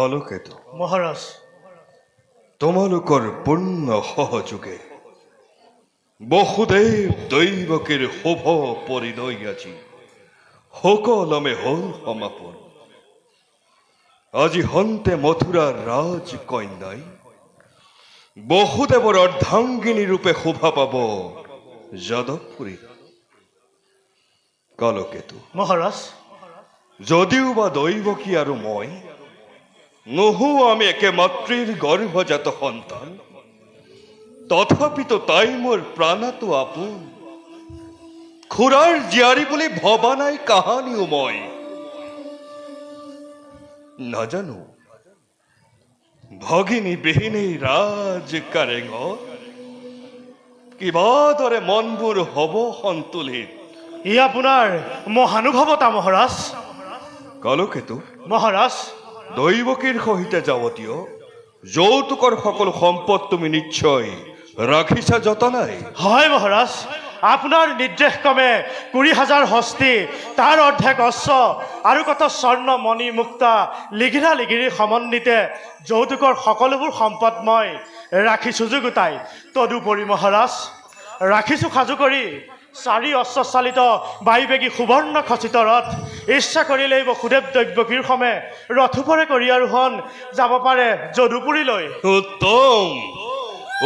কালকেতু মহাৰাজ তোমালোকৰ পূৰ্ণ সহযোগে বসুদেৱ দৈৱকীৰ শুভ পৰিণয় আজি সকলমে হল সমাপন। আজি হন্তে মথুৰাৰ ৰাজ কন্যাই বসুদেৱৰ অৰ্ধাংগিনী ৰূপে শোভা পাব যাদৱপুৰী। কালকেতু মহাৰাজ যদিও বা দৈৱকী আৰু মই নহো আমি একে মাতৃৰ গৰ্ভজাত সন্তান, তথাপিতো তাই মোৰ প্ৰাণাতো আপোন। খুৰাৰ জীয়াৰী বুলি ভবা নাই কাহানিও মই নাজানো ভগিনী বিহীনী ৰাজ কাৰেঙত কিবা দৰে মনবোৰ হব সন্তুলিত। ই আপোনাৰ মহানুভৱতা মহাৰাজ। কালকেতু মহাৰাজ দৈৱকীৰ সহিতে যাৱতীয় যৌতুকৰ সকলো সম্পদ তুমি নিশ্চয় ৰাখিছা যতনাই। হয় মহাৰাজ, আপোনাৰ নিৰ্দেশ ক্ৰমে 20,000 হস্তি, তাৰ অৰ্ধেক অশ্ব আৰু কত স্বৰ্ণ মণি মুক্তা লিগিৰা লিগিৰি সমন্বিতে যৌতুকৰ সকলোবোৰ সম্পদ মই ৰাখিছোঁ যুগুতাই। তদুপৰি মহাৰাজ ৰাখিছোঁ সাজু কৰি 4 অশ্বচালিত বায়ুবেগী সুবৰ্ণ খচিত ৰথ। ইচ্ছা কৰিলেই বসুদেৱ দৈৱকীৰ সমে ৰথোপৰে কৰি আৰোহণ যাব পাৰে যদুপুৰীলৈ। উত্তম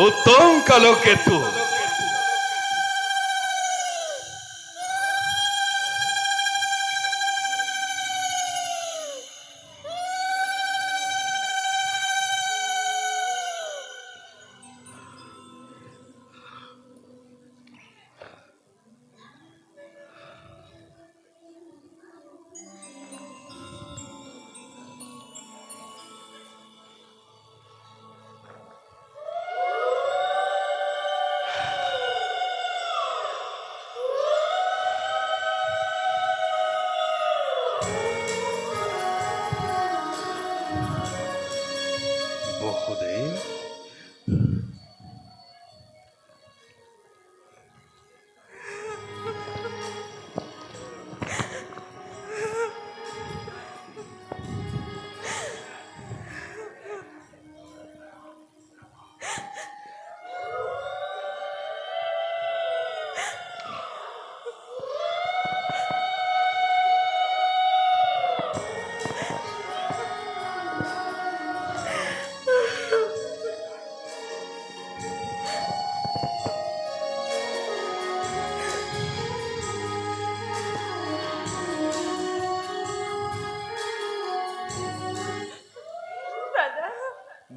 উত্তম কালকেতু। বসুদেৱ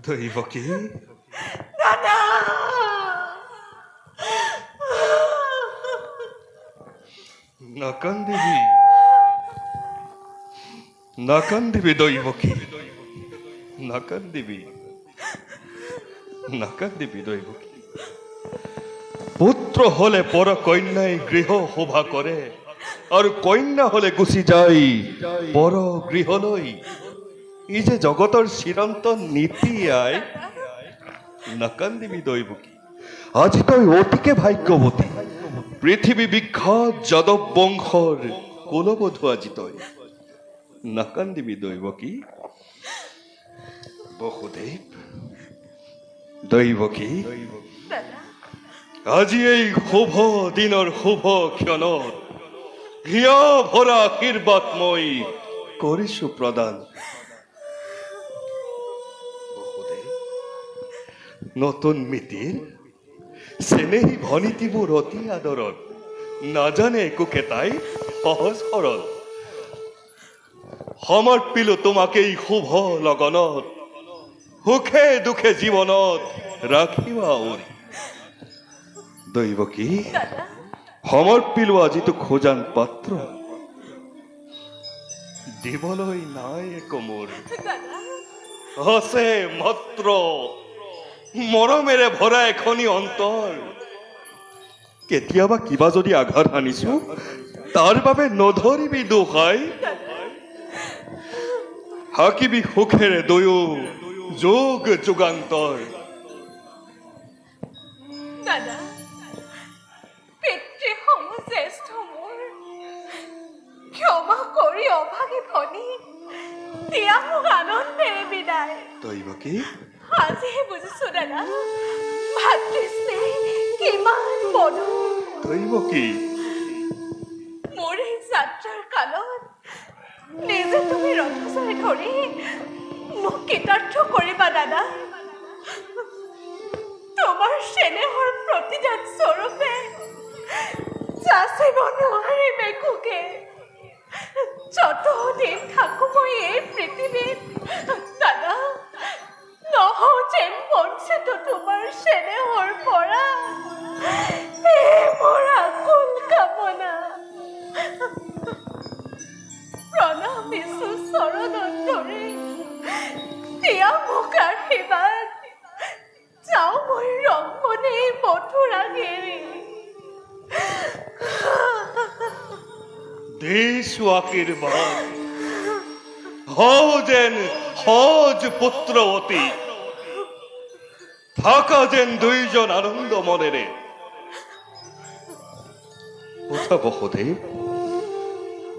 দৈৱকী নাকান্দিবি নাকান্দিবি দৈৱকী নাকান্দিবি নাকান্দিবি দৈৱকী। পুত্ৰ হলে পৰ কন্যাই গৃহ শোভা কৰে আৰু কন্যা হলে গুচি যায় পৰ গৃহলৈ। ই যে জগতৰ চিৰন্তন নীতি আই। নাকান্দিবি দৈৱকী, আজি তই অতিকে ভাগ্যৱতী। পৃথিৱী বিখ্যাত যাদৱ বংশৰ কুলবধূ আজি তই। নাকান্দিবি দৈৱকী। বসুদেৱ দৈৱকী, আজি এই শুভ দিনৰ শুভ ক্ষণত হিয়া ভৰা আশীৰ্বাদ মই কৰিছো প্ৰদান। নতুন মিতিৰ চেনেহী ভনীতিবোৰ অতি আদৰত, নাজানে একোকে তাই সহজ সৰল। সমৰ্পিলো তোমাকে এই শুভ লগনত, সুখে দুখে জীৱনত ৰাখিবা উৰি। দৈৱকী সমৰ্পিলো আজিতো খোজান পাত্ৰ, দিবলৈ নাই একো মোৰ, আছে মাত্ৰ মৰমেৰে ভৰা এখনি অন্তৰ। কেতিয়াবা কিবা যদি আঘাত আনিছো তাৰ বাবে নধৰিবি দোষাই। হাকিবি সুখেৰে দয়ো যোগ যুগান্তৰ। দাদা পিতৃ সমশ্ৰেষ্ঠ মোৰ, ক্ষমা কৰি অভাগী ভনী দিয়া মোক আনন্দেৰে বিদায়। দৈৱকী আজিহে বুজিছো দাদা, ভাতৃস্নেহ কিমান মধুৰ। দৈৱকী মোৰ এই যাত্ৰাৰ কালত নিজে তুমি ৰথচাই ধৰি মোক কৃতাৰ্থ কৰিবা দাদা। তোমাৰ চেনেহৰ প্ৰতিদান স্বৰূপে যাচিব নোৱাৰিম একোকে। যতদিন থাকো মই এই পৃথিৱীত দাদা, নহওঁ যেন বঞ্চিত তোমাৰ চেনেহৰ পৰা। মোৰ আকুল কামনা। প্ৰণামিছো চৰণত ধৰি, দিয়া মোক আশীৰ্বাদ। যাওঁ মই ৰংমনে মথুৰা গেৰি। দিছো আশীৰ্বাদ, হও যেন সজ পুত্ৰৱতী, থাকা যেন দুইজন আনন্দ মনেৰে। উঠা বসুদেৱ।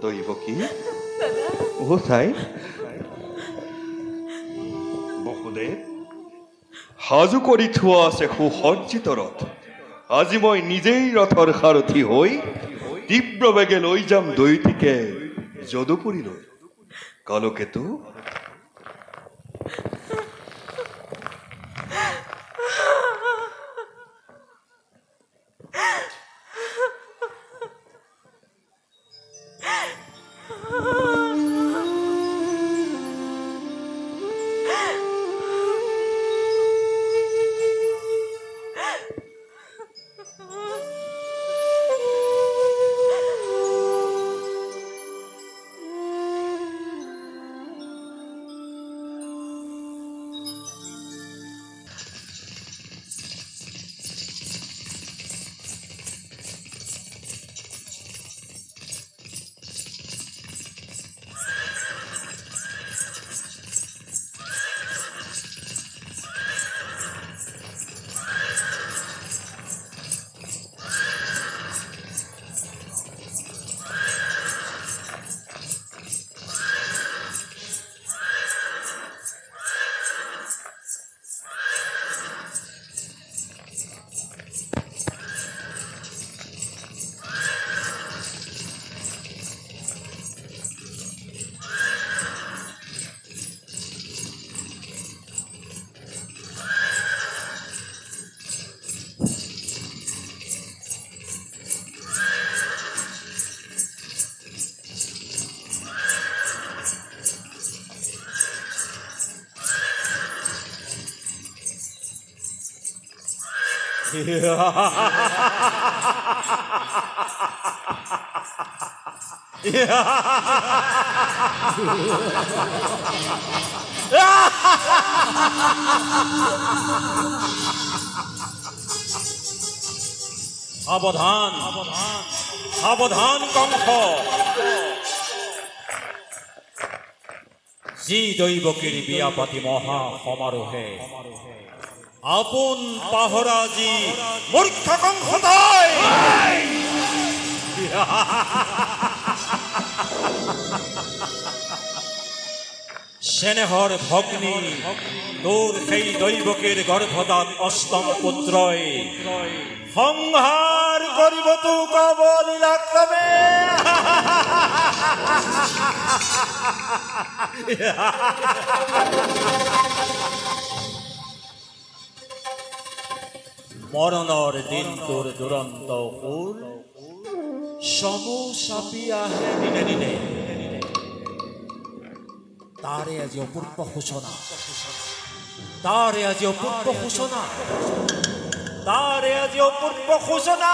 দৈৱকী উঠাই। বসুদেৱ, সাজু কৰি থোৱা আছে সুসজ্জিত ৰথ। আজি মই নিজেই ৰথৰ সাৰথি হৈ তীব্ৰ বেগে লৈ যাম দৈতীকে যদুপুৰীলৈ। কালকেতু সাবধান সাবধান কংস, যি দৈৱকীৰ বিয়া পাতি মহা সমাৰোহে আপোন পাহৰা যি মূৰ্খ কংস তই। চেনেহৰ ভগ্নী তোৰ সেই দৈৱকীৰ গৰ্ভদাত অষ্টম পুত্ৰই সংহাৰ কৰিব তোক অবলীলাক্ৰমে। মৰণৰ দিন তোৰ দুৰন্ত সুৰ চমু চাপি আহে দিনে দিনে। তাৰে আজি অপূৰ্ব সূচনা, তাৰে আজি অপূৰ্ব সূচনা, তাৰে আজি অপূৰ্ব সূচনা।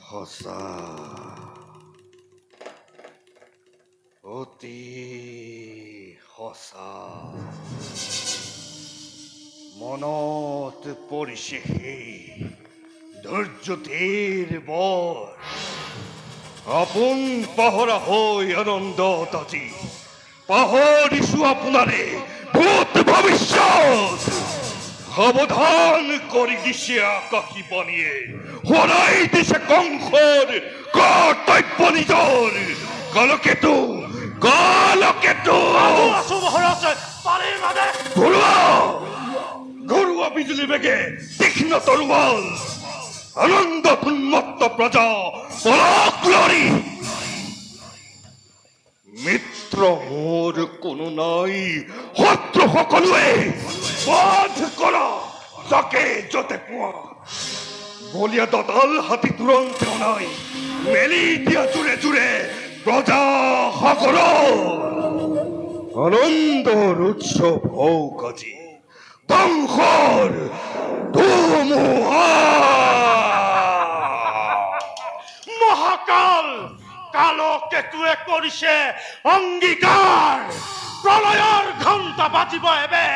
সঁচা অতি সঁচা মনত পৰিছে সেই ধৈৰ্যতিৰ বৰ আপোন পাহৰা হৈ আনন্দত আজি পাহৰিছো আপোনাৰে ভূত ভৱিষ্যত সাৱধান কৰি দিছে আকাশী বাণীয়ে হৰাই দিছে কংসৰ কৰ্তব্য নিজৰ কালকেতু আছো মহাৰাজ পানীৰ মাজে ঘৰুৱা বিজুলী বেগে তীক্ষ্ণ তৰোৱাল আনন্দত উন্মত্ত প্ৰজা পলক লৰি মিত্ৰ মোৰ কোনো নাই শত্ৰু সকলোৱে বাধ কৰা যাকে যতে পোৱা বলিয়া দতাল হাতী তুৰন্ত নাই মেলি দিয়া জোৰে জোৰে প্ৰজা সাগৰ আনন্দৰ উৎসৱ হওক আজি ধ্বংসৰ ধুমুহা মহাকাল কালকেতুৱে কৰিছে অংগীকাৰ প্ৰলয়ৰ ঘণ্টা বাজিব এবে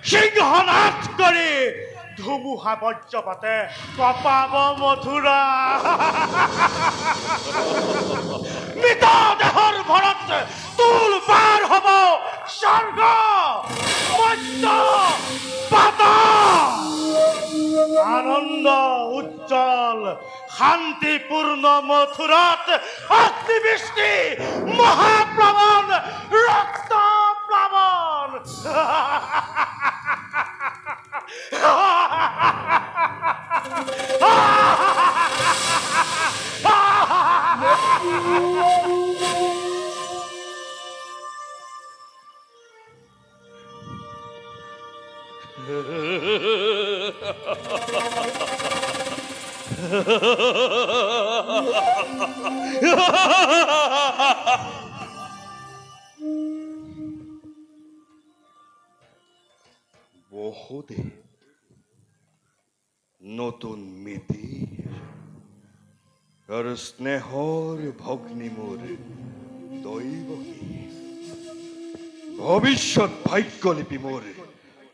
সিংহনাথ কৰি ধুমুহা বজ্ৰপাতে কপাব মথুৰা মৃত দেহৰ ভৰত তুল পাৰ হব স্বৰ্গ মধ্য পাতাল আনন্দ উজ্জ্বল শান্তিপূৰ্ণ মথুৰাত অগ্নিবৃষ্টি মহাপ্লাৱন ৰক্ত প্লাৱন বহুদিন নতুন মিতি আৰু স্নেহৰ ভগ্নী মোৰ দৈৱকী ভৱিষ্যত ভাগ্যলিপি মোৰ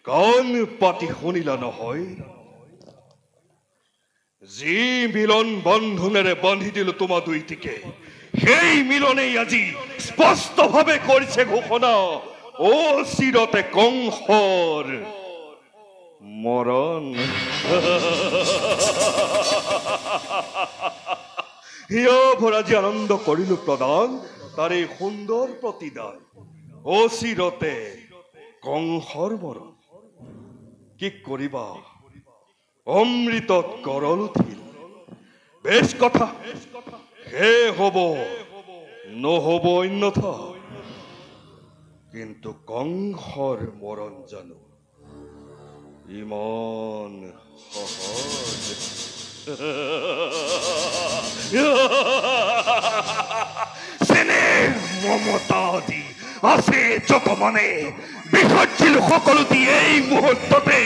কাণ পাতি শুনিলা নহয় যি মিলন বন্ধনেৰে বান্ধি দিলো তোমা দুইটিকে সেই মিলনেই আজি স্পষ্টভাৱে কৰিছে ঘোষণা অচিৰতে কংসৰ মৰণ হিয় ভৰাজি আনন্দ কৰিলো প্ৰদান তাৰে সুন্দৰ প্ৰতিদান অচিৰতে কংসৰ মৰণ কি কৰিবা অমৃতত গৰল উঠিল বেশ কথা হে হব নহব অন্যথা কিন্তু কংসৰ মৰণ জানো ইমান সহজ স্নেহ মমতা আদি আছে যত মানে বিসৰ্জিল সকলো দি এই মুহূৰ্ততে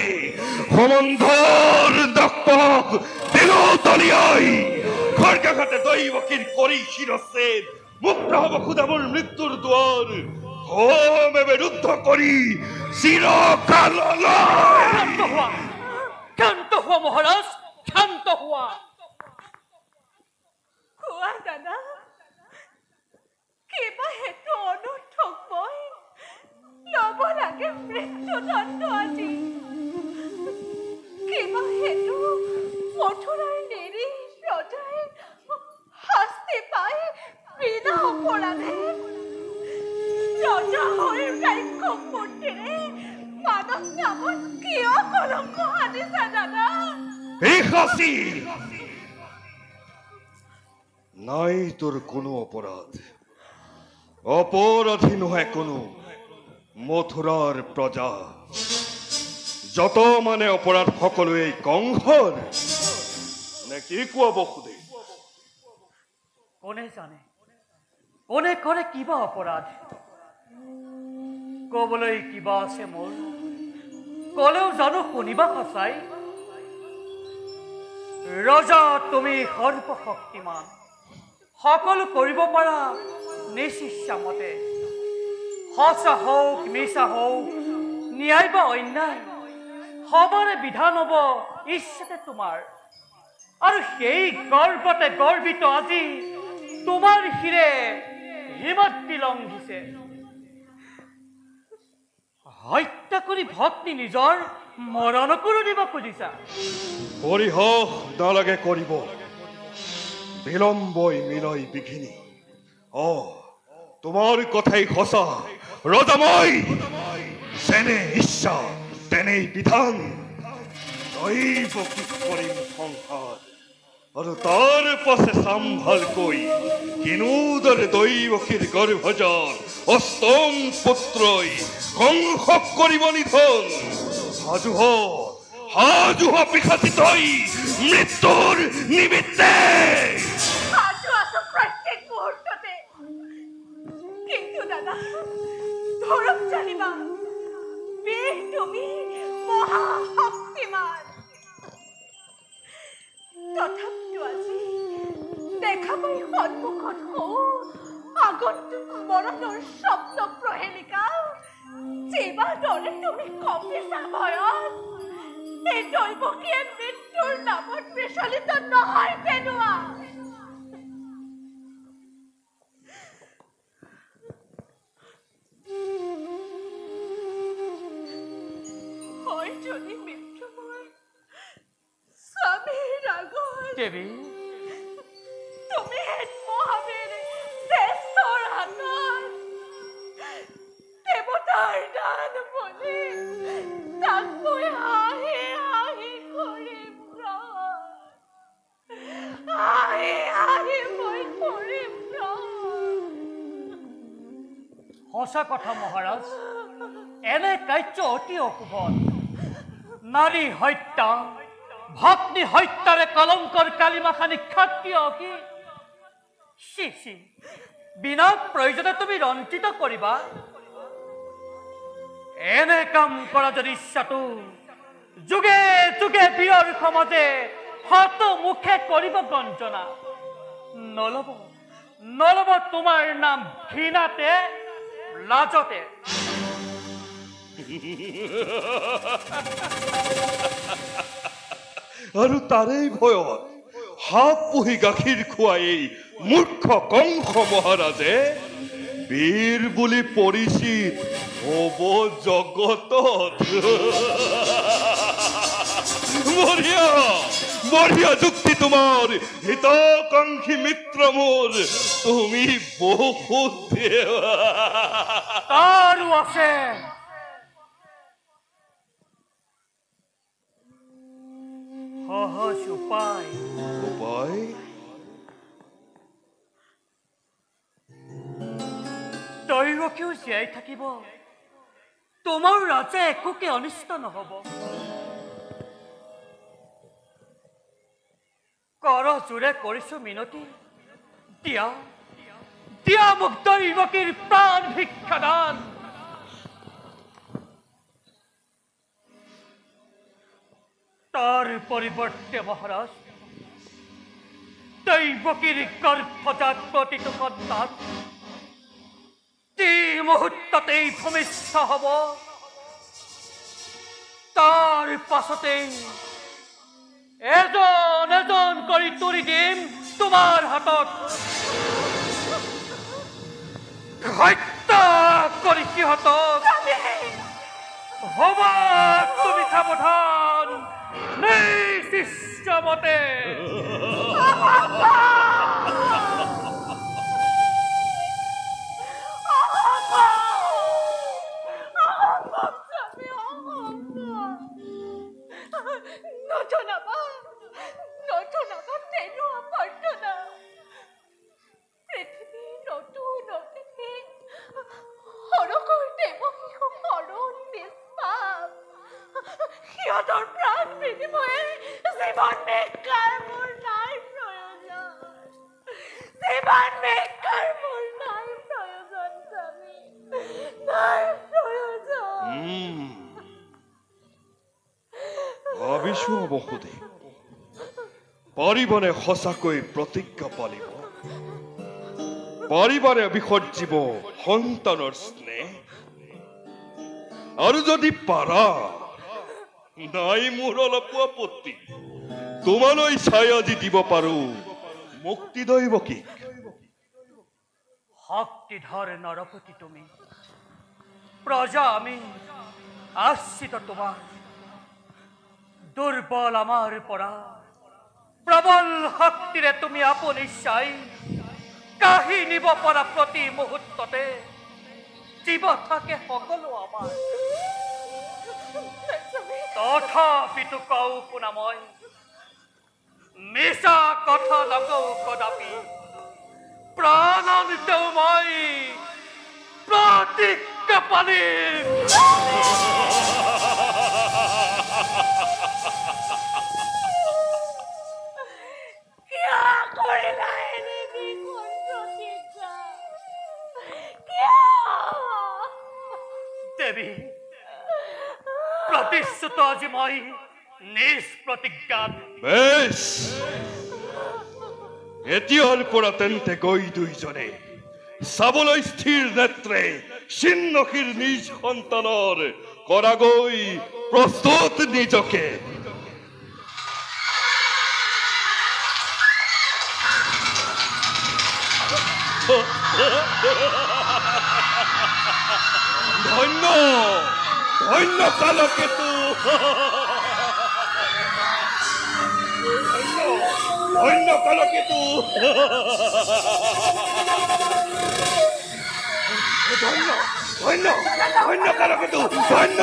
সম্বন্ধৰ দক্পক দিলো তলিয়াই খড়গাঘাটে দৈৱকীৰ কৰি শিৰচ্ছেদ মুক্ত হব খুদামৰ মৃত্যুৰ দুৱাৰ হোমে ৰুদ্ধ কৰি চিৰকাললৈ শান্ত হোৱা মহাৰাজ শান্ত হোৱা কোৱা দাদা কিবা হেতু অনৰ্থক মই ল'ব লাগে মৃত্যুদণ্ড আজি কিবা হেতু মথুৰাৰ নিৰীহ প্ৰজাই শাস্তি পাই বিনা অপৰাধে ৰজা হৈ ৰাক্ষস মূৰ্তিৰে মানৱ নামত কিয় কলংক সাজিছা দাদা নাই তোৰ কোনো অপৰাধ অপৰাধী নহয় কোনো মথুৰাৰ প্ৰজা যত মানে অপৰাধ সকলোৱে কংসৰ নে কি কোৱা বসুদেৱ কোনে জানে কোনে কৰে কিবা অপৰাধ কবলৈ কিবা আছে মোৰ কলেও জানো শুনিবা সঁচাই ৰজা তুমি সৰ্বশক্তিমান সকলো কৰিব পাৰা নিজ ইচ্ছামতে সঁচা হওক মিছা হওক ন্যায় বা অন্যায় সবৰে বিধান হ'ব ইচ্ছাতে তোমাৰ আৰু সেই গৰ্বতে গৰ্বিত আজি তোমাৰ শিৰে হিমতি লংঘিছে হত্যা কৰি ভগ্নী নিজৰ মৰণকো দিব খুজিছা পৰিহাস নালাগে কৰিব বিলম্বই মিলয় বিঘিনি তোমাৰ কথাই সঁচা ৰজাময় যেনে ইচ্ছা তেনেই বিধান দৈব কি কৰিম সংসাৰ আৰু তাৰ পাছে চাম্ভালকৈ কিনোদৰে দৈবকীৰ গৰ্ভজাত অষ্টম পুত্ৰই কংসক কৰিব নিধন সাজুহ পিখাচিত হৈ মৃত্যুৰ নিমিত্তে সাজু আছো প্ৰত্যেক মুহূৰ্ততে কিন্তু দাদা ধৰক জানিবা বীৰ তুমি মহাশক্তিমান তথাপিতো আজি দেখা পাই সন্মুখত আগন্তুক মৰণৰ স্বপ্ন প্ৰহেলিকা যিবাৰ দৰে তুমি কঁপিছা ভয়ত এই দৈবকীয়ে মৃত্যুৰ নামত বিচলিত নহয় কেনোৱা হয় যদি মৃত্যুময় স্বামীৰ আগত দেৱী তুমি মহাবীৰ শ্ৰেষ্ঠৰ হাতত দেৱতাৰ দান বুলি তাক মই হাঁহি হাঁহি কৰিম হাঁহি হাঁহি মই কৰিম সঁচা কথা মহাৰাজ এনে কাৰ্য অতি অশুভ নাৰী হত্যা ভগ্নী হত্যাৰে কলংকৰ কালিমাখানি ক্ষত্ৰিয় কি বিনা প্ৰয়োজনে তুমি ৰঞ্জিত কৰিবা এনে কাম কৰা যদি ইচ্ছাটো যুগে যুগে বীৰৰ সমাজে হত মুখে কৰিব গঞ্জনা নলব তোমাৰ নাম ঘৃণাতে লাজতে আৰু তাৰেই ভয়ত সাপ পুহি গাখীৰ খুৱাই মূৰ্খ কংস মহাৰাজে বীৰ বুলি পৰিচিত হ'ব জগতত বঢ়িয়া যুক্তি তোমাৰ হিতাকাংক্ষী মিত্ৰ মোৰ তুমি বহুত তাৰো আছে সহজ উপায় দৈবকীও জীয়াই থাকিব তোমাৰ ৰাজে একোকে অনিষ্ট নহব কৰ জোৰে কৰিছো মিনতি দিয়া মোক দৈবকীৰ প্ৰাণ ভিক্ষাদান তাৰ পৰিৱৰ্তে মহাৰাজ দৈবকীৰ গৰ্ভজাত প্ৰতিটো সন্তান মুহূৰ্ততেই ভূমিষ্ঠ হব তাৰ পাছতেই এজন এজন কৰি তুলি দিম তোমাৰ হাতত হত্যা কৰি সিহঁতক হবা তুমি সাৱধান নিশ্চিতমতে নথনাবা তেনোৱা প্ৰাৰ্থনা পৃথিৱীৰ নতুন অতিথি সৰকৰ দেৱশিশু সৰল নিষ্পাপ সিহঁতৰ প্ৰাণ বিনিময়ে জীৱন ভিক্ষাৰ মোৰ নাই প্ৰয়োজন জীৱন ভিক্ষাৰ মোৰ নাই প্ৰয়োজন স্বামী নাই প্ৰয়োজন ভাবিছো অৱসুধে পাৰিবনে সঁচাকৈ প্ৰতিজ্ঞা পালিব পাৰিবনে বিসৰ্জিব সন্তানৰ স্নেহ আৰু যদি পাৰা নাই মোৰ অলপ আপত্তি তোমালৈ চাই আজি দিব পাৰো মুক্তি দৈৱকী শক্তিধর নরপতি তুমি প্রজা আমি আশ্রিত তোমার দুর্বল আমার পরা প্রবল শক্তিরে তুমি আপনি চাই কাহি নিব পরা প্রতি মুহূর্ততে জীব থাকে সকলো আমার তথাপিতো কও পুনাময় মিছা কথা নকও কদাপি প্রাণান্তেও মই প্রতিজ্ঞা পালিম দেবী প্রতিশ্রুত আজি মই নিষ্প্রতিজ্ঞাত বেশ এতিয়াৰ পৰা তেন্তে গৈ দুইজনে চাবলৈ স্থিৰ নেত্ৰে সিন্নখীৰ নিজ সন্তানৰ কৰাগৈ প্ৰস্তুত নিজকে ধন্য ধন্য কালকেতু ধন্য কালকেতু ধন্য ধন্য ধন্য কালকেতু ধন্য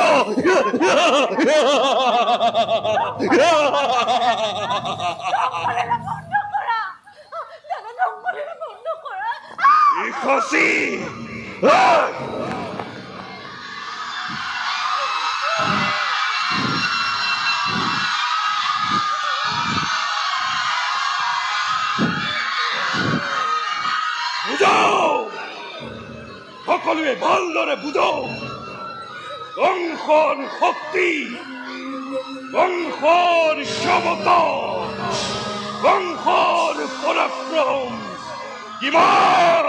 খসি সকলোৱে ভালদৰে বুজক কংসৰ শক্তি কংসৰ ক্ষমতা কংসৰ পৰাক্ৰম কিমান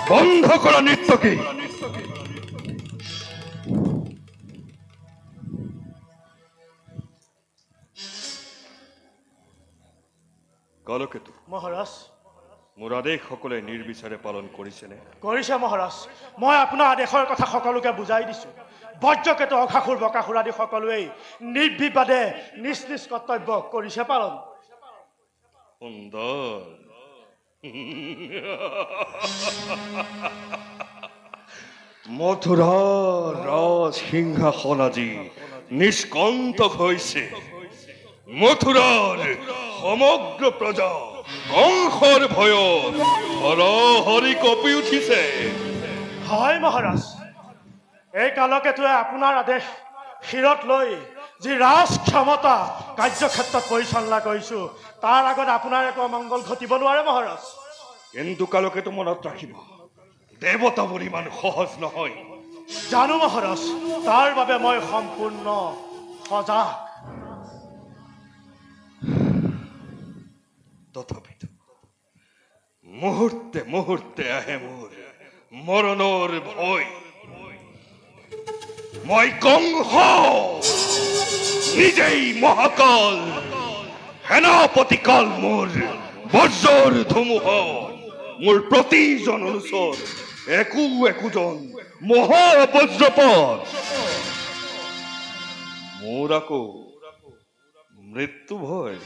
বন্ধ কৰা নৃত্যকে কালকেতু মহাৰাজ মোৰ আদেশ সকলে নিৰ্বিচাৰে পালন কৰিছেনে কৰিছে মহাৰাজ মই আপোনাৰ আদেশৰ কথা সকলোকে বুজাই দিছো বজ্ৰকেতু অঘাসুৰ বকাসুৰ আদি সকলোৱেই নিৰ্বিবাদে নিজ নিজ কৰ্তব্য কৰিছে পালন সুন্দৰ মথুৰাৰ ৰাজ সিংহাসন আজি নিষ্কণ্টক হৈছে মথুৰাৰ সমগ্ৰ প্ৰজা কংসৰ ভয়ত হৰহৰি কঁপি উঠিছে হয় মহাৰাজ এই কালকেতুৱে আপোনাৰ আদেশ শিৰত লৈ যি ৰাজ ক্ষমতা কাৰ্যক্ষেত্ৰত পৰিচালনা কৰিছো তাৰ আগত আপোনাৰ একো মংগল ঘটিব নোৱাৰে মহাৰাজ কিন্তু কালকেতু মনত ৰাখিব দেৱতা বুলি ইমান সহজ নহয় জানো মহাৰাজ, তাৰ বাবে মই সম্পূৰ্ণ সজাগ। তথাপিতো মুহূৰ্তে মুহূৰ্তে আহে মোৰ মৰণৰ ভয়। মই কংস, নিজেই মহাকাল, সেনাপতি কাল মোৰ বজ্ৰৰ ধুমুহ, মোৰ প্ৰতিজন অনুচৰ একোজন মহাবজ্ৰপাত। মোৰ আকৌ মৃত্যু ভয়।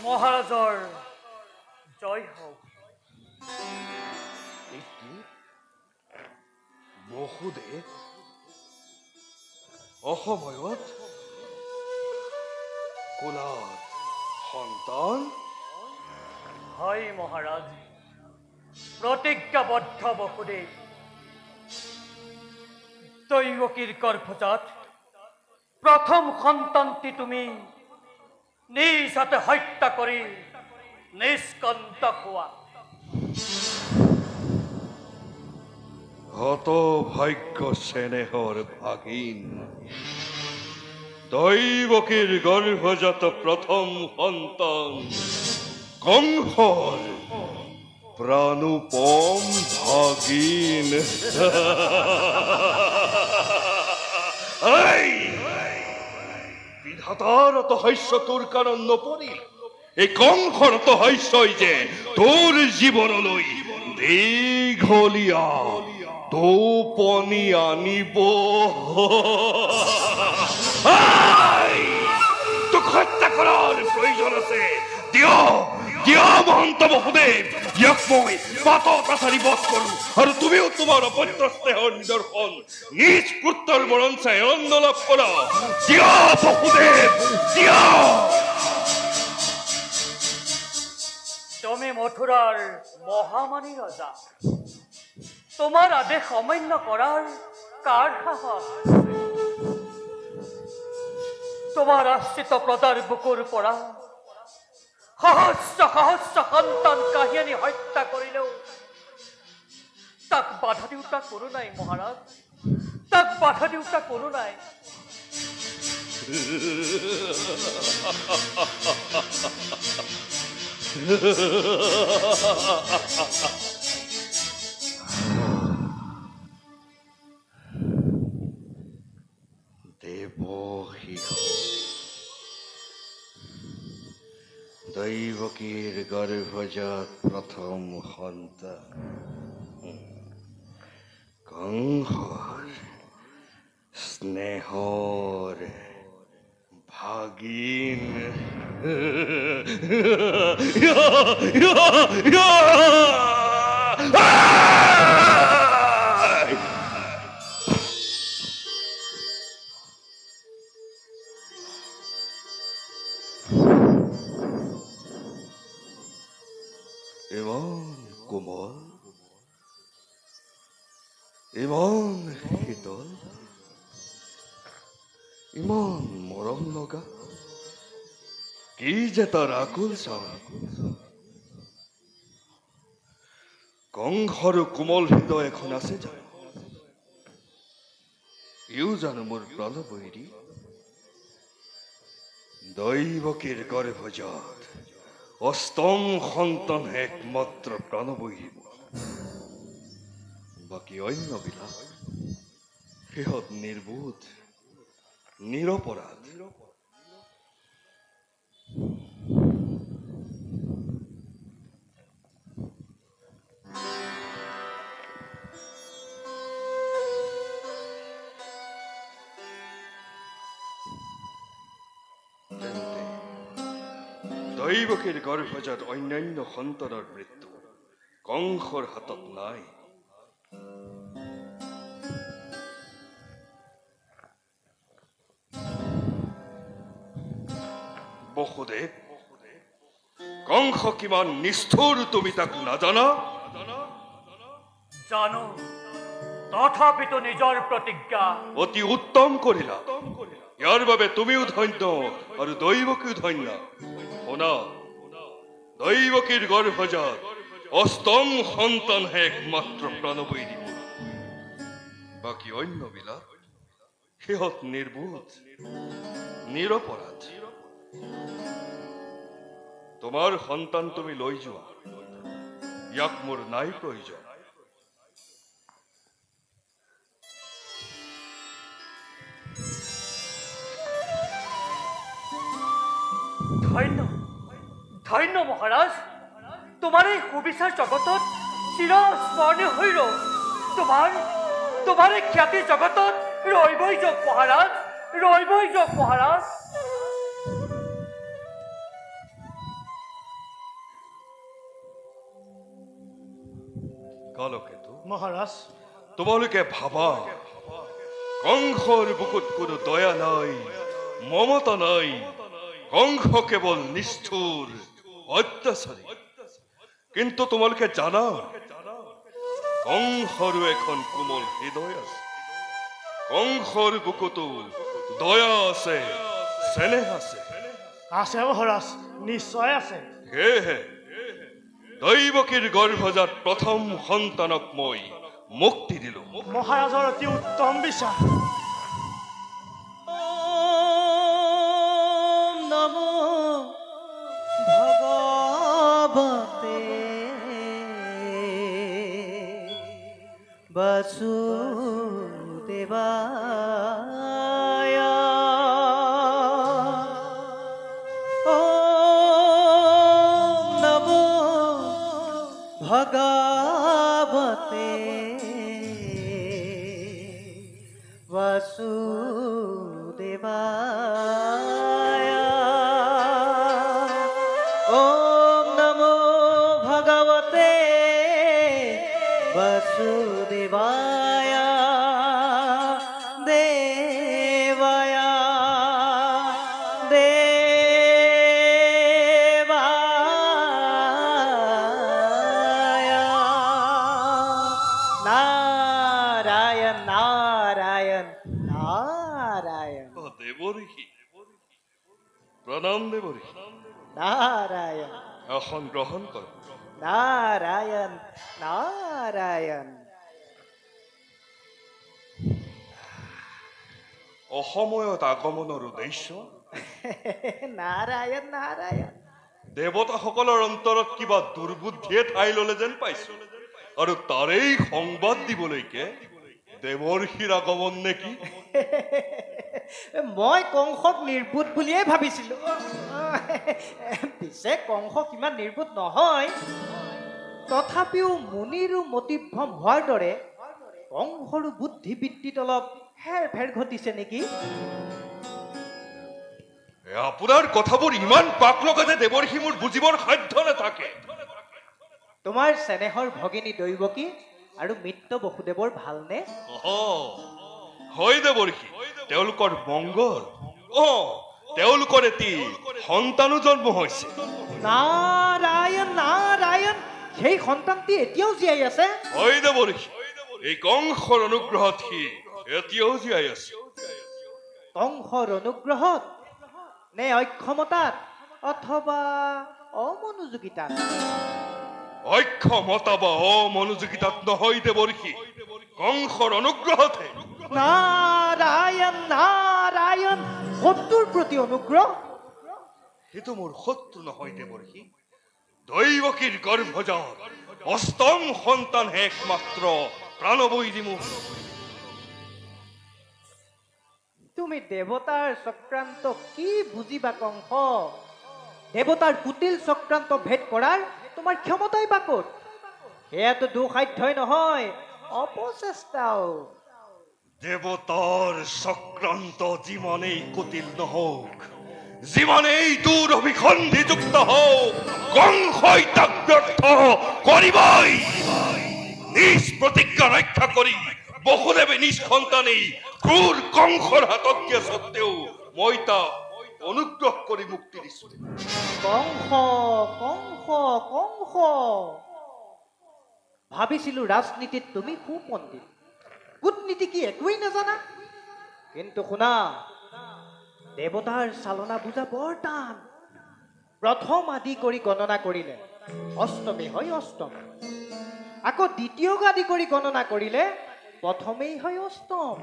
মহাৰাজৰ জয় হওক। বহুদেৱ অসময়ত কোলাত সন্তান? হয় মহাৰাজ, প্ৰতিজ্ঞাবদ্ধ বসুদেৱ। দৈৱকীৰ গৰ্ভজাত প্ৰথম সন্তানটি তুমি নিজ হাতে হত্যা কৰি নিষ্কণ্টক হোৱা। হতভাগ্য চেনেহৰ ভাগিন, দৈৱকীৰ গৰ্ভজাত প্ৰথম সন্তান কংসৰ প্ৰাণোপম ভাগিন। বিধাতাৰ অতহাস্য তোৰ কাৰণ নপৰিল। এই কংসৰ অতহাস্যই যে তোৰ জীৱনলৈ দীঘলীয়া টোপনি আনিব। তোক হত্যা কৰাৰ প্ৰয়োজন আছে। দিয়া মহন্ত বসুদেৱ, ইয়াক মই পাতত আচাৰি বধ কৰো, আৰু তুমিও তোমাৰ অপত্য স্নেহৰ নিদৰ্শন নিজ পুত্ৰৰ মৰণ চাই আনন্দ লাভ কৰা। দিয়া বসুদেৱ, দিয়া। তুমি মথুৰাৰ মহামানী ৰজা, তোমাৰ আদেশ অমান্য কৰাৰ কাৰ সাহস? তোমাৰ আশ্ৰিত প্ৰজাৰ বুকুৰ পৰা সহস্ৰ সহস্ৰ সন্তান কাঢ়ি আনি হত্যা কৰিলেও তাক বাধা দিওঁতা কোনো নাই মহাৰাজ, তাক বাধা দিওঁতা কোনো নাই। দৈৱকীৰ গৰ্ভজাত প্ৰথম সন্তান কংসৰ স্নেহৰ ভাগিন। ইমান কোমল, ইমান শীতল, ইমান মৰম লগা, কি যে তাৰ আকুল চাওঁ। কংসৰ কোমল হৃদয় এখন আছে জানো? ইও জানো মোৰ প্ৰণৱৈৰী? দৈৱকীৰ গৰ্ভজাত অষ্টম সন্তান একমাত্ৰ প্ৰণৱৈৰী। বাকী অন্যবিলাক সিহঁত নিৰ্বোধ, নিৰপৰাধ। দৈৱকীৰ গৰ্ভজাত অন্যান্য সন্তানৰ মৃত্যু কংসৰ হাতত নাই। বসুদেৱ, কংস কিমান নিষ্ঠুৰ তুমি তাক নাজানা? জানো, তথাপিতো নিজৰ প্ৰতিজ্ঞা অতি উত্তম কৰিলা। ইয়াৰ বাবে তুমিও ধন্য আৰু দৈৱকীও ধন্য। শুনা, দৈৱকীৰ গৰ্ভজাত অষ্টম সন্তানহে একমাত্ৰ প্ৰাণবৈ দিব। বাকী অন্যবিলাক সিহঁত নিৰ্বোধ, নিৰপৰাধ। তোমাৰ সন্তান তুমি লৈ যোৱা, ইয়াক মোৰ নাই প্ৰয়োজন। ধন্য ধন্য মহাৰাজ, তোমাৰ এই সুবিচাৰ জগতত চিৰস্মৰণীয় হৈ ৰ'ব। তোমাৰ এই খ্যাতি জগতত ৰৈবই যাওক মহাৰাজ, ৰৈবই যাওক মহাৰাজ। কালকেতু, মহাৰাজ, তোমালোকে ভাবা কংসৰ বুকুত কোনো দয়া নাই, মমতা নাই। কংস কেৱল নিষ্ঠুৰ, অত্যাচাৰী। কিন্তু তোমালোকে জানা কংসৰো এখন কোমল হৃদয় আছে। কংসৰ বুকুতো দয়া আছে, চেনেহ আছে। আছে মহাৰাজ, নিশ্চয় আছে। সেয়েহে দৈৱকীৰ গৰ্ভজাত প্ৰথম সন্তানক মই মুক্তি দিলো। মহাৰাজৰ অতি উত্তম বিচাৰ। নমো ভগৱতে বাসুদেবায়। ওম নমো ভগৱতে বাসুদেবায়। ওম নমো ভগৱতে বাসুদেবায় দেবায় দেবায়। নাৰায়ণ নাৰায়ণ নাৰায়ণ দেৱঋষি, প্ৰণাম দেৱঋষি। নাৰায়ণ আসন গ্ৰহণ কৰক। নাৰায়ণ নাৰায়ণ। অসময়ত আগমনৰ উদ্দেশ্য নাৰায়ণ নাৰায়ণ। দেৱতাসকলৰ অন্তৰত কিবা দুৰ্বুদ্ধিয়ে ঠাই ললে যেন পাইছো, আৰু তাৰেই সংবাদ দিবলৈকে দেৱৰ্ষিৰ আগমন নেকি? মই কংসক নিৰ্বোধ বুলিয়ে ভাবিছিলো। পিছে কংস কিমান নিৰ্বোধ নহয়। তথাপিও মুনিৰো মতিভ্ৰম হোৱাৰ দৰে কংসৰো বুদ্ধিবৃত্তিত অলপ হেৰ ফেৰ ঘটিছে নেকি? আপোনাৰ কথাবোৰ ইমান পাক লগা যে দেৱৰ্ষি মোৰ বুজিবৰ সাধ্য নাথাকে। তোমাৰ চেনেহৰ ভগিনী দৈৱকী আৰু মিত্ৰ বসুদেৱৰ ভালনে? হয় দেৱৰ্ষি, তেওঁলোকৰ মংগল। তেওঁলোকৰ এটি সন্তানো জন্ম হৈছে। নাৰায়ণ নাৰায়ণ, সেই সন্তানটি এতিয়াও জীয়াই আছে? হয় দেৱৰ্ষি, এই কংসৰ অনুগ্ৰহত সি এতিয়াও জীয়াই আছে। কংসৰ অনুগ্ৰহত নে অক্ষমতাত অথবা অমনোযোগিতাত? অক্ষমতা বা অমনোযোগিতাত নহয় দেৱৰ্ষি, কংসৰ অনুগ্ৰহতহে। নাৰায়ণ নাৰায়ণ, শত্ৰুৰ প্ৰতি অনুগ্ৰহ? সেইটো মোৰ শত্ৰু নহয় দেৱৰ্ষি, দৈৱকীৰ গৰ্ভজাত অষ্টম সন্তানহে একমাত্ৰ প্ৰাণবৈ দিমু। তুমি দেৱতাৰ চক্ৰান্ত কি বুজিবা কংস? দেৱতাৰ কুটিল চক্ৰান্ত ভেদ কৰাৰ তোমাৰ ক্ষমতাই বা ক'ত? সেয়াতো দুঃসাধ্যই নহয়, অপচেষ্টাও। দেৱতাৰ চক্ৰান্ত যিমানেই কুটিল নহওক, যিমানেই দূৰ অভিসন্ধিযুক্ত হওক, কংসই তাক ব্যৰ্থ কৰিবই। নিজ প্ৰতিজ্ঞা ৰক্ষা কৰি বসুদেৱে নিজ সন্তানেই ক্ৰূৰ কংসৰ হাতত দিয়া স্বত্তেও মই তাক অনুগ্ৰহ কৰি মুক্তি দিছো। কংস কংস কংস, ভাবিছিলো ৰাজনীতিত তুমি সুপণ্ডিত, কূটনীতি কি একোৱেই নাজানা। কিন্তু শুনা, দেৱতাৰ চালনা বুজা বৰ টান। প্ৰথম আদি কৰি গণনা কৰিলে অষ্টমী হয় অষ্টম। আকৌ দ্বিতীয়ক আদি কৰি গণনা কৰিলে প্ৰথমেই হয় অষ্টম।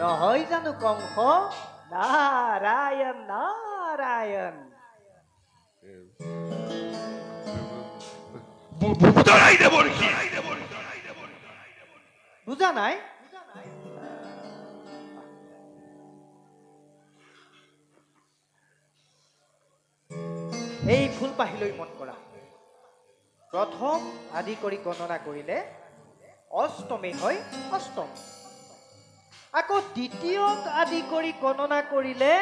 নহয় জানো কংস? নাৰায়ণ নাৰায়ণ। বুজা নাই? এই ফুলপাহিলৈ মন কৰা। প্ৰথম আদি কৰি গণনা কৰিলে অষ্টমী হয় অষ্টম। আকৌ দ্বিতীয়ক আদি কৰি গণনা কৰিলে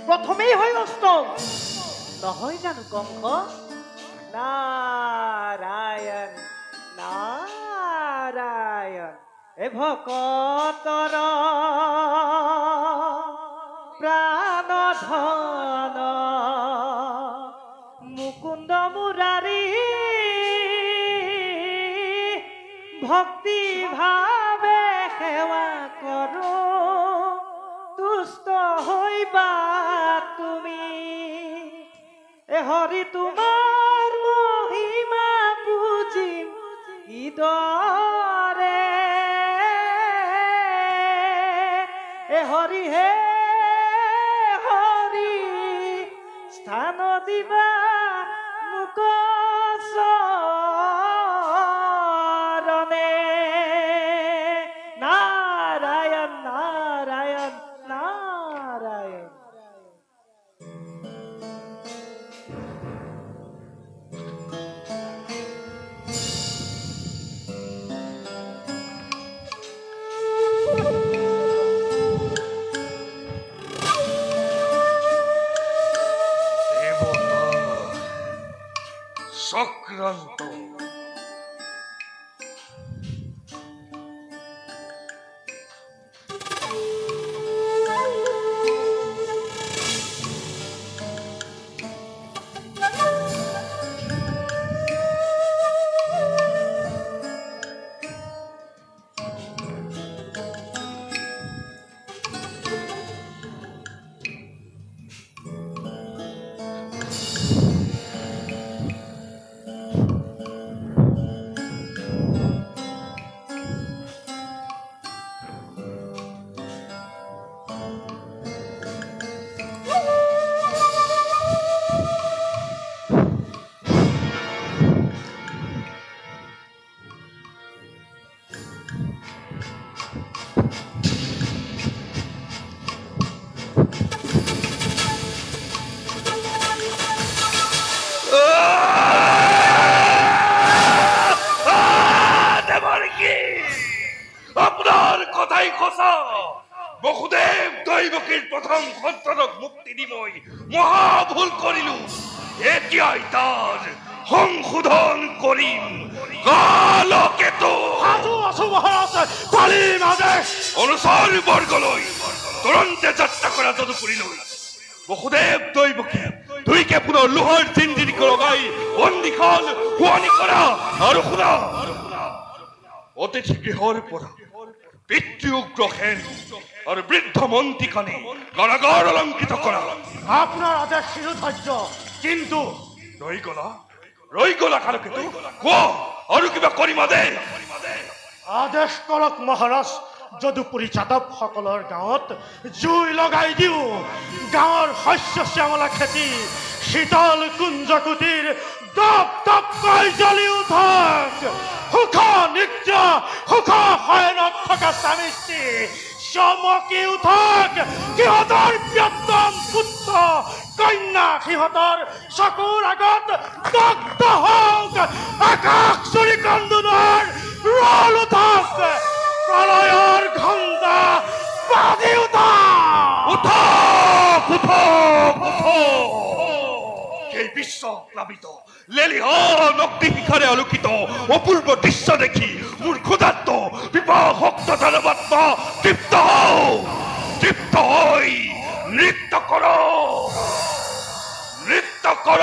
প্ৰথমেই হয় অষ্টম। নহয় জানো কংস? নাৰায়ণ নাৰায়ণ। এ ভকতৰ প্ৰাণ ধন মুকুন্দ মুৰাৰী ভক্তি ভাৱে সেৱা কৰো তুষ্ট হৈবা তুমি। এ হৰি তোমাৰ মহিমা বুজিম কিদৰে। এ হৰি হে হৰি স্থান দিবা মোক চৰণে। নাৰায়ণ নাৰায়ণ নাৰায়ণ। চক্রান্ত আপনার কথাই খোসা। বহুদেব দৈবকীর প্রথম সন্তানক মুক্তি দিমই মহা ভুল করিলু। এতিয়াই তার সংশোধন করিম। কালকেতু সাধু আছো মহারাজ, তালিম আদেশ। অনুসর বর্গলৈ তুরন্তে যাত্রা করা যদুপুরীলৈ। বহুদেব দৈবকী দুইকে পুনৰ লোহাৰ জিঞ্জিৰিক লগাই বন্দীখন শুৱনি কৰা। আৰু শুনা, অতিথি গৃহৰ পৰা পিতৃ উগ্ৰসেন আৰু বৃদ্ধ মন্ত্ৰীখনে কাৰাগাৰ অলংকৃত কৰা। আপনাৰ আদেশ শিৰোধাৰ্য, কিন্তু ৰৈ গলা কালকেতু, কোৱা আৰু কিবা কৰিমা দে। আদেশ কৰক মহাৰাজ। যদুপুৰী যাদৱসকলৰ গাঁৱত জুই লগাই দিওঁ। গাঁৱৰ শস্য শ্যামলা খেতি শীতল কুঞ্জকুটিৰ দপ দপকৈ জ্বলি উঠক। সুখ নিদ্ৰা সুখ শয়নত থকা স্বামী স্ত্ৰী চমকি উঠক। সিহঁতৰ প্ৰিয়তম পুত্ৰ কন্যা সিহঁতৰ চকুৰ আগত দগ্ধ হওক। আকাশ চুৰি কন্দুনৰ ৰল উঠক। প্রলয়ের ঘণ্টা বাজি উঠক। এই বিশ্ব প্লাবিত লেলিহ নগ্নি শিখারে আলোকিত অপূর্ব দৃশ্য দেখি মোৰ ক্ষুধাৰ্ত বিপাশক্ত জনমাত্মা তৃপ্ত হৈ নৃত্য কৰ নৃত্য কৰ।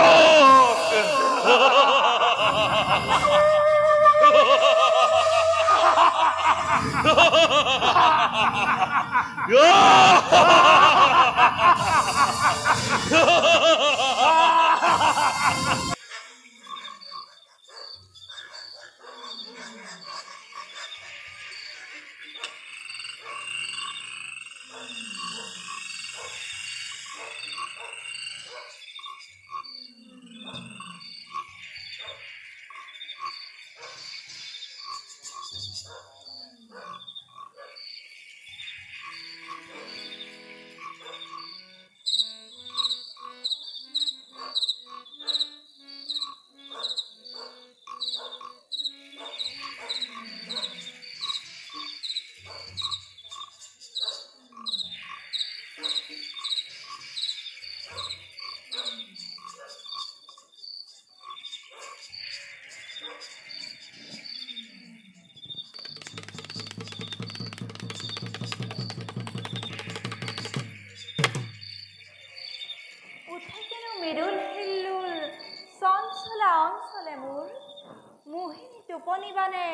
নিবানে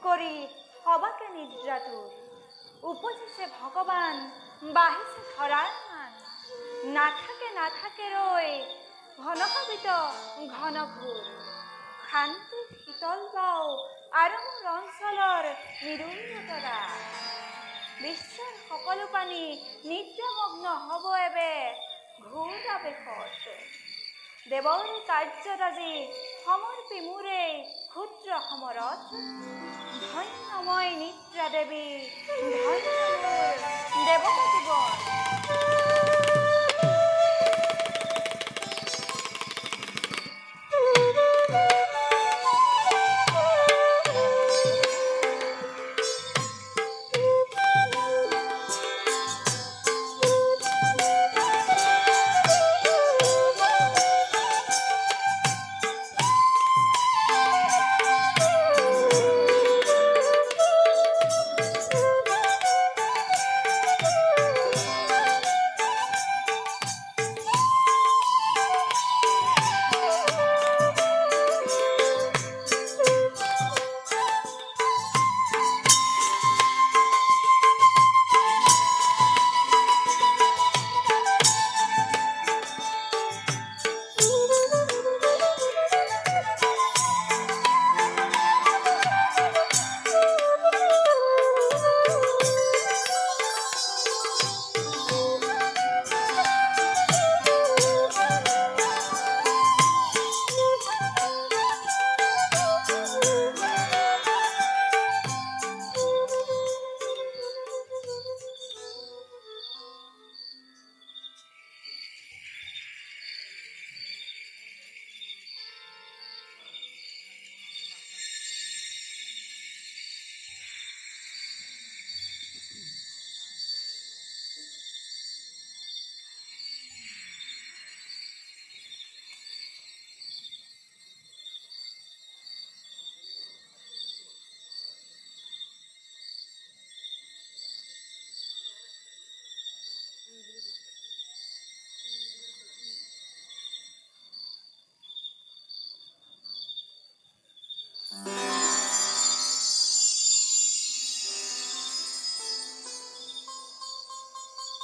কৰি সবাকে নিদ্ৰাতুৰ উপজিছে ভগৱান বাঢ়িছে ধৰাৰ মান নাথাকে ৰৈ ঘনভাবিত ঘনঘোৰ শান্তিত শীতল বাও আৰু মোৰ অঞ্চলৰ নিৰুন্নতৰা বিশ্বৰ সকলো পানী নিদ্ৰামগ্ন হ'ব এবে ঘোৰ আবেশত দেৱৰ কাৰ্যত আজি সমৰ্পি মোৰে ক্ষুদ্ৰ সমৰত ধন্যময় নিদ্ৰা দেৱী ধন্য মোৰ দেৱতা জীৱন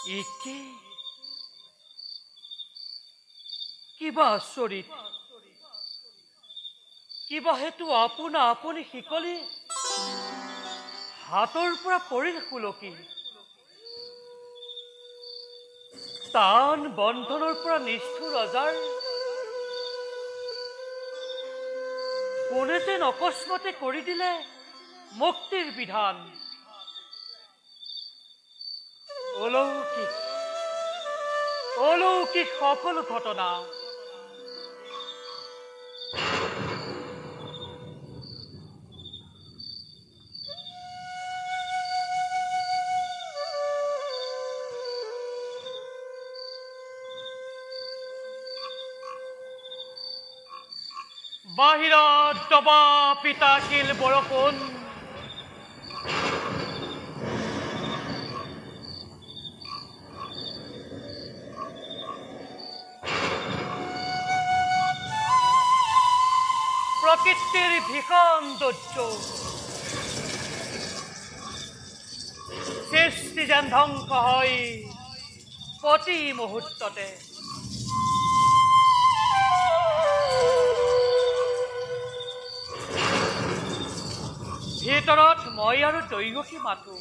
ইকি কিবা আচৰিত কিবা হেতু আপোনা আপুনি শিকলি হাতৰ পৰা পৰিল খুলকি টান বন্ধনৰ পৰা নিষ্ঠুৰ ৰজাৰ কোনে যেন অকস্মাতে কৰি দিলে মুক্তিৰ বিধান অলৌকিক সকলো ঘটনা বাহিৰত দবা পিতাশীল বৰষুণ প্ৰকৃতিৰ ভীষণ দুৰ্যোগ সৃষ্টি যেন ধ্বংস হয় প্ৰতি মুহূৰ্ততে ভিতৰত মই আৰু দৈৱকী মাতো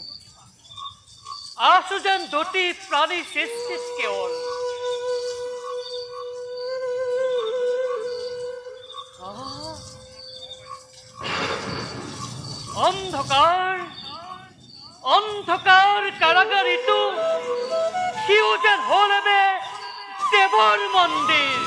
আছো যেন দুটি প্ৰাণী সৃষ্টিত কেৱল অন্ধকাৰ কাৰাগাৰীটো সিও যেন হ'ল এবে দেৱৰ মন্দিৰ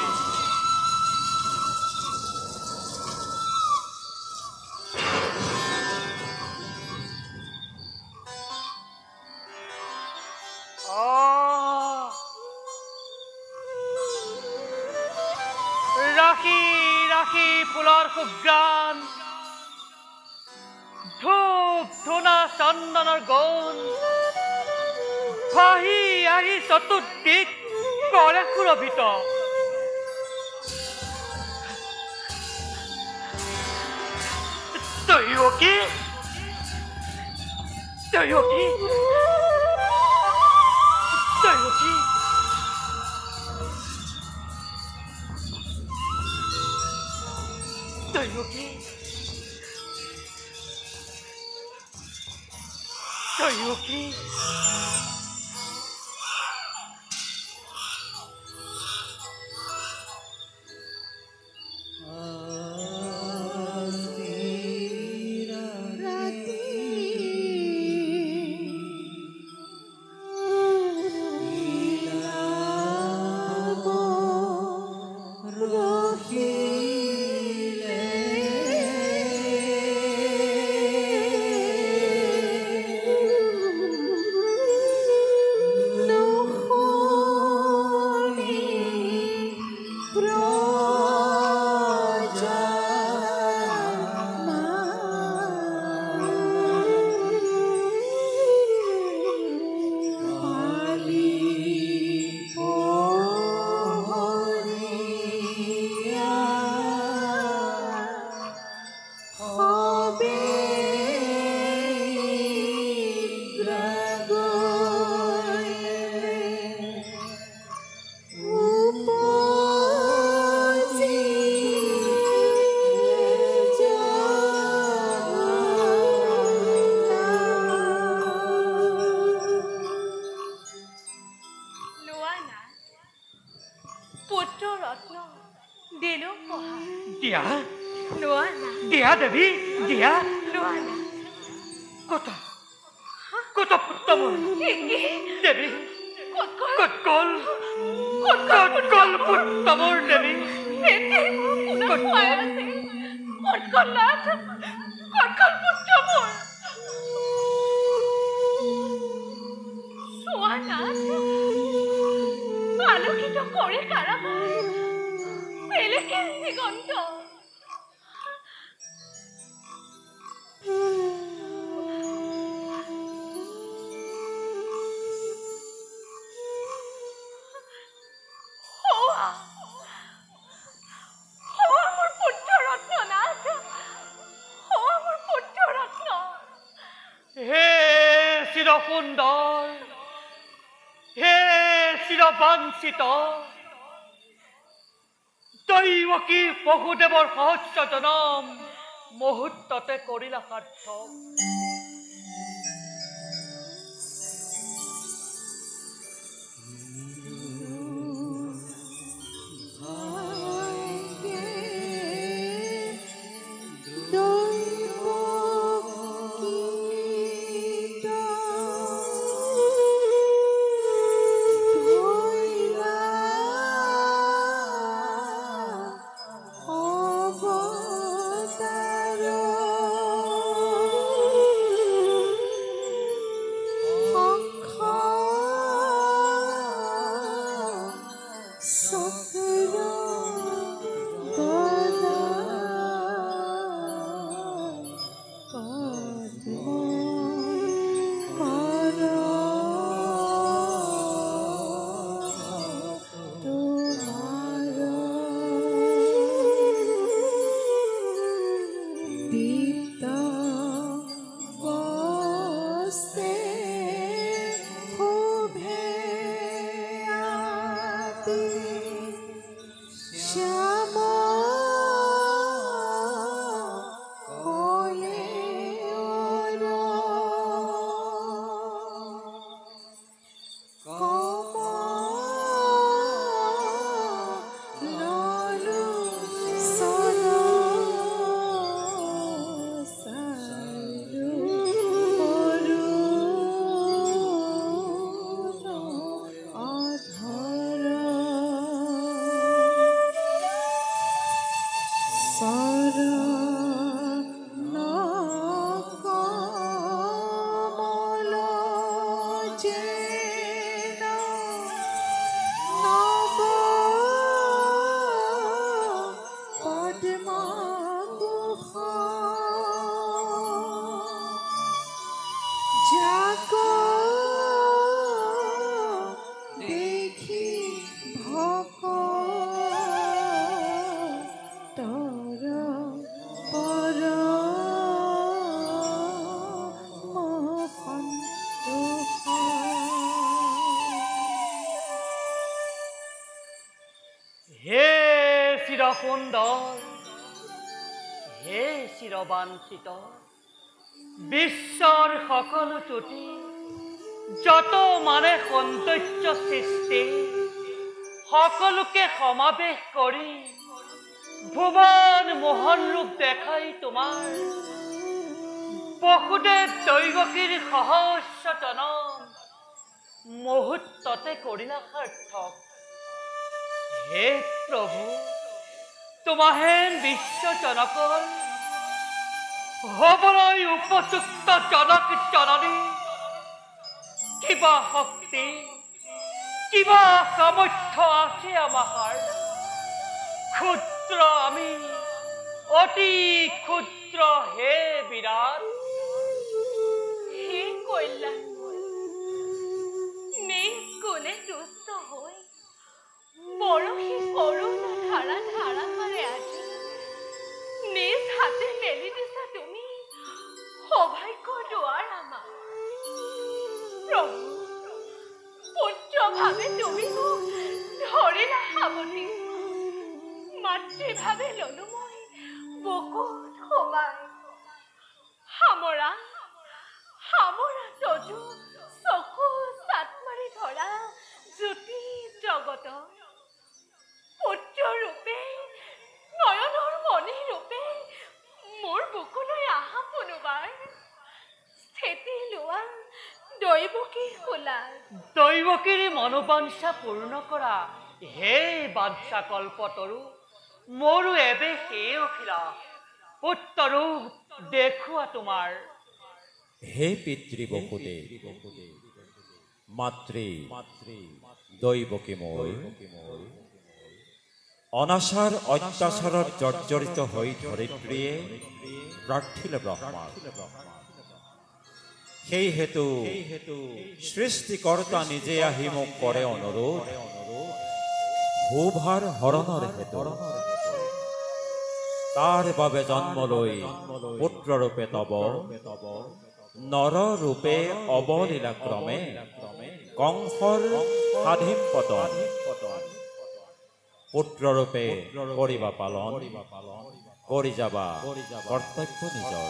ৰাখি ফুলৰ সুগ্ৰাণ ধূপ ধূনা চন্দনৰ গৌণ ভাহি আহি চতুৰ্দিশ কৰে সুৰভিত দৈৱকী দৈৱকী দৈৱকী দৈৱকী দৈৱকী দিয়া দেৱী দিয়া কত কত পুত্ৰ মোৰ দেৱী কত গল পুত্ৰ মোৰ দেৱী আলোকিত কৰে কাৰাগাৰ পেলেকেৰ দিগন্ত সুন্দৰ হে চিৰবাঞ্চিত দৈৱকী বহুদেৱৰ সহস্ৰ জনম মুহূৰ্ততে কৰিলা সাৰ্থক শ্যামা সুন্দৰ হে চিৰবাঞ্চিত বিশ্বৰ সকলো ত্ৰুটি যত মানে সৌন্দৰ্য সৃষ্টি সকলোকে সমাবেশ কৰি ভুৱন মোহন ৰূপ দেখাই তোমাৰ বসুদেৱ দৈৱকীৰ সহস্ৰ জনম মুহূৰ্ততে কৰিলা সাৰ্থক হে প্ৰভু তোমাহেন বিশ্বজনকৰ হবলৈ উপযুক্ত জনক জননী কিবা শক্তি কিবা সামৰ্থ্য আছে আমাৰ ক্ষুদ্ৰ আমি অতি ক্ষুদ্ৰ হে বিৰাট হে কল্যাণ নিজ গুণে তুষ্ট হৈ পৰশী কৰোণা ধাৰা ধাৰাসাৰে আজি নিজ হাতে মেলি দিছা তুমি সৌভাগ্যৰ দুৱাৰ আমাৰ প্ৰভু পুত্ৰভাৱে তুমি মোক ধৰিলা সাৱটি মাতৃভাৱে ললো মই বুকুত সোমাই সামৰা সামৰা তজু চকু চাট মাৰি ধৰা জ্যোতি জগত পুত্ৰ ৰূপে নয়নৰ মণি ৰূপে মোৰ বুকুলৈ আহা কোনোবাৰ স্থিতি লোৱা দৈৱকী খোলা দৈৱকীৰ মনোবাঞ্ছা পূৰ্ণ কৰা হে বাঞ্ছা কল্পতৰু মোৰো এবে সেই অখিলা পুত্ৰৰো দেখুৱা তোমাৰ হে পিতৃ বসুদেৱ মাতৃ দৈৱকী মই অনাচাৰ অত্যাচাৰত জৰ্জৰিত হৈ ধৰিত্ৰীয়ে প্ৰাৰ্থিলে ব্ৰহ্মা সেই হেতু সৃষ্টিকৰ্তা নিজে আহি মোক কৰে অনুৰোধ ভূভাৰ হৰণৰ হেতু তাৰ বাবে জন্ম লৈ পুত্ৰৰূপে তব নৰৰূপে অৱলীলাক্ৰমে কংসৰ সাধিম পতন পুত্ৰৰূপে কৰিবা পালন কৰি যাবা কৰ্তব্য নিজৰ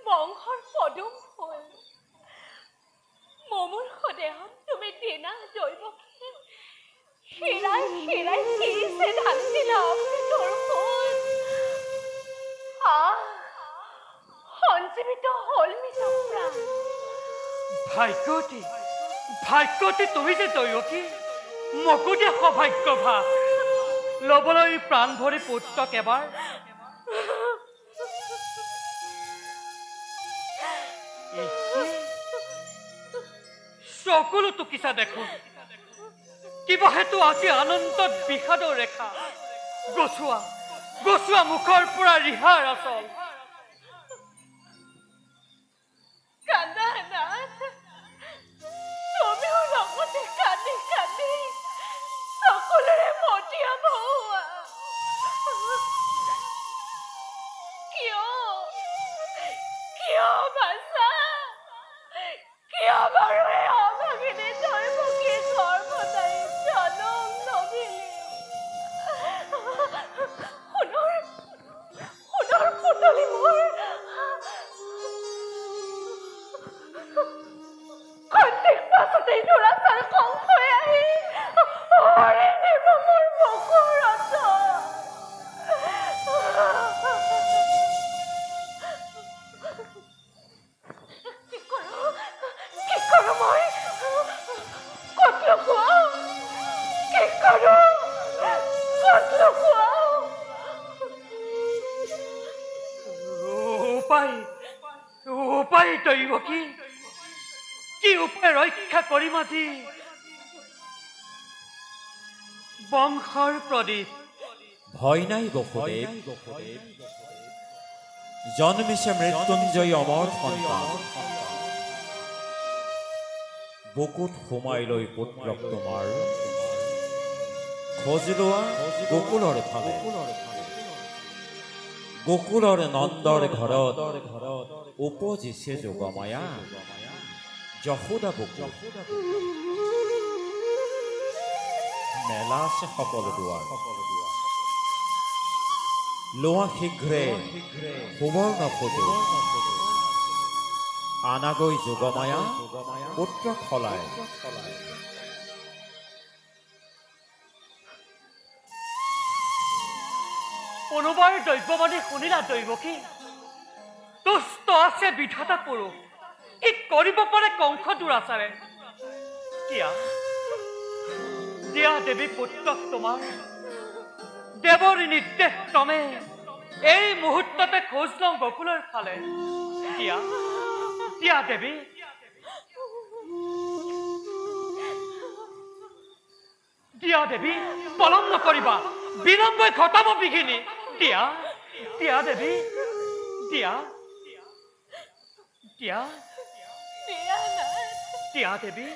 বংশৰ পদুম ফুল মমুৰ সদেহত তুমি দিনা দৈৱকী শিৰাই শিৰাই কিছে ঢালিলা অমৃতৰ ফুল সঞ্জীৱিত হল মৃত প্ৰাণ ভাগ্যৱতী তুমি যে দৈৱকী মোকো যে সৌভাগ্য ভাৱ ল'বলৈ প্ৰাণ ভৰি পুত্ৰক এবাৰ সকলো টুকিছা দেখোন কিবা হেতু আজি আনন্দত বিষাদৰ ৰেখা গছোৱা মুখৰ পৰা ৰিহাৰ আচল কান্দানাথ তুমিও লগতে কান্দি কান্দি সকলোৰে মতিয়া ভৰোৱা কিয় বাছা কিয় বাৰু এই অভাগিনী দৈৱকী গৰ্ভতাই জনম নভিলি সোণৰ পুতলি মোৰ খন্তেক পাছতেই দুৰাচাৰ কংসই আহি হৰি নিব মোৰ বকুৰত উপায় তৈব কি কি উপায় ৰক্ষা কৰিম আজি বংশৰ প্ৰদীপ ভয় নাই বসুদেৱ জন্মিছে মৃত্যুঞ্জয় অমৰ সন্তান বুকুত সোমাই লৈ পুত্ৰক তোমাৰ খোজি লোৱা গোকুলৰ ফালে গোকুলৰ নন্দৰ ঘৰত উপজিছে যোগমায়া যশোদা বুকু মেলা আছে সকলো দুৱাৰ লোৱা শীঘ্ৰে সুবৰ্ণ ফটো আনাগৈ যোগমায়া পুত্ৰক সলাই কোনোবাৰ দৈৱবাণী শুনিলা দৈৱ কি তুষ্ট আছে বিধাতা পুৰুষ কি কৰিব পাৰে কংস দুৰাচাৰে দিয়া দেৱী পুত্ৰক তোমাৰ দেৱৰ নিৰ্দেশ ক্ৰমে এই মুহূৰ্ততে খোজ লওঁ গোকুলৰ ফালে দিয়া দেৱী দিয়া দেৱী পলম নকৰিবা বিলম্বই ঘটাব বিঘিনি দিয়া দেৱী দিয়া দেৱী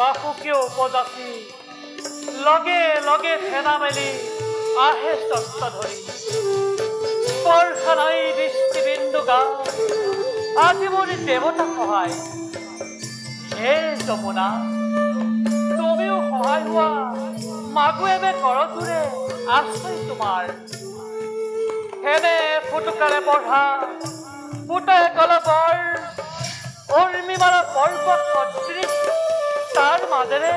বাসুকে উপজাতি লগে লগে ফেনা মেলি আহে চস্ত ধৰি বৰ্ষা নাই দৃষ্টিবিন্দু গা আজি মোৰ দেৱতা সহায়। হে যমুনা, তুমিও সহায় হোৱা। মাগো এবে কৰতোৰে আশ্ৰয় তোমাৰ। হেনে ফুটুকাৰে বঢ়া ফুটাই গলবৰ উৰ্মিমালা পৰ্বত সদৃশ তাৰ মাজেৰে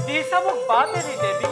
দিছা মোক বাটেৰি দেৱী।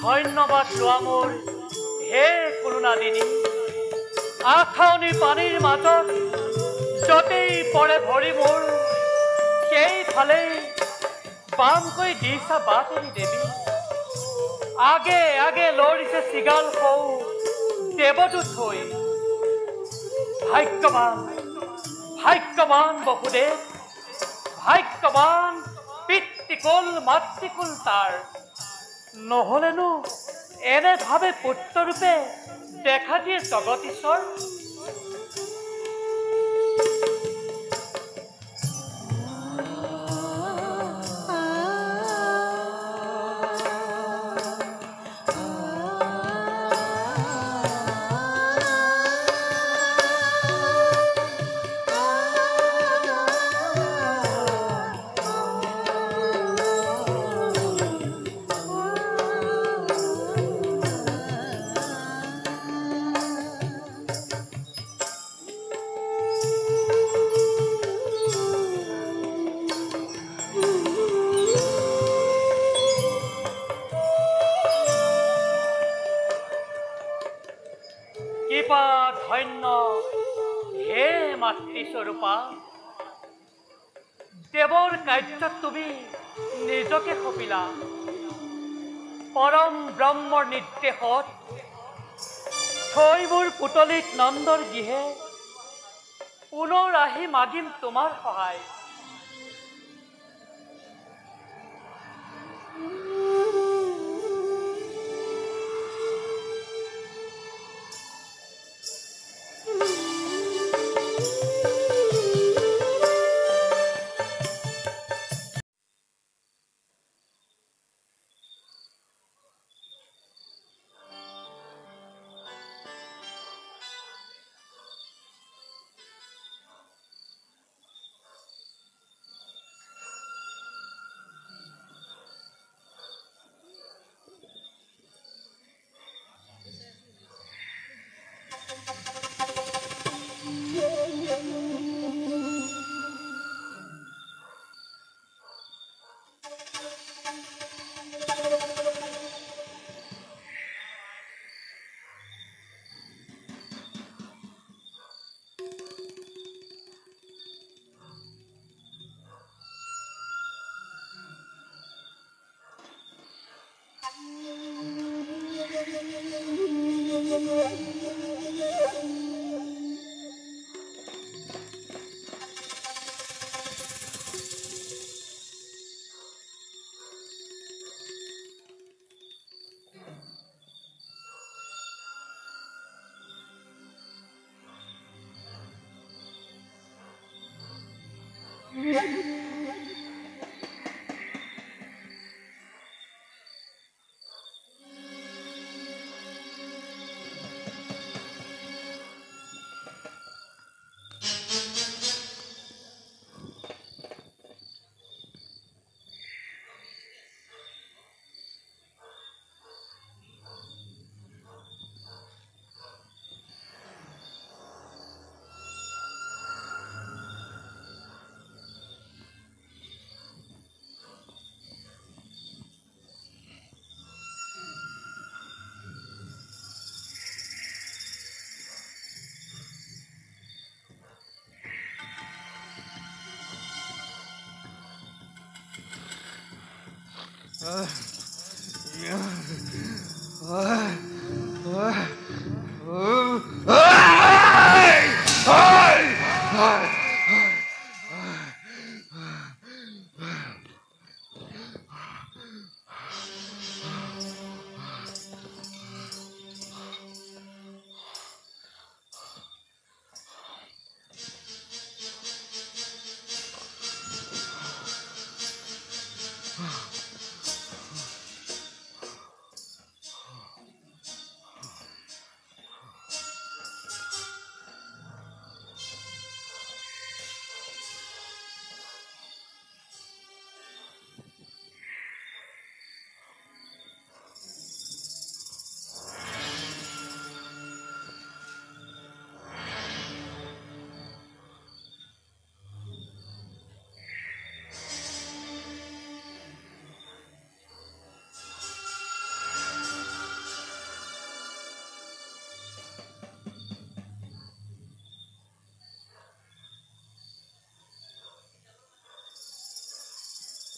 ধন্যবাদ লোৱা মোৰ হে কৰুণাদিনী। আখাউনি পানীৰ মাজত য'তেই পৰে ভৰি মোৰ, সেইফালেই বামকৈ দিছা বাটেৰি দেৱী। আগে আগে লৰিছে চিগাল সৌ দেৱদূত হৈ। ভাগ্যৱান ভাগ্যৱান বসুদেৱ, ভাগ্যৱান পিতৃকুল মাতৃকুল তাৰ। নহলেনো এনে ভাবে পুত্ৰৰূপে দেখা দিয়ে জগতীশ্বৰ। ধন্য হে মাতৃস্বৰূপা, দেৱৰ কাৰ্যত তুমি নিজকে সঁপিলা। পৰম ব্ৰহ্মৰ নিৰ্দেশত থৈ মোৰ পুতলিত নন্দৰ গৃহে পুনৰ আহি মাগিম তোমাৰ সহায়।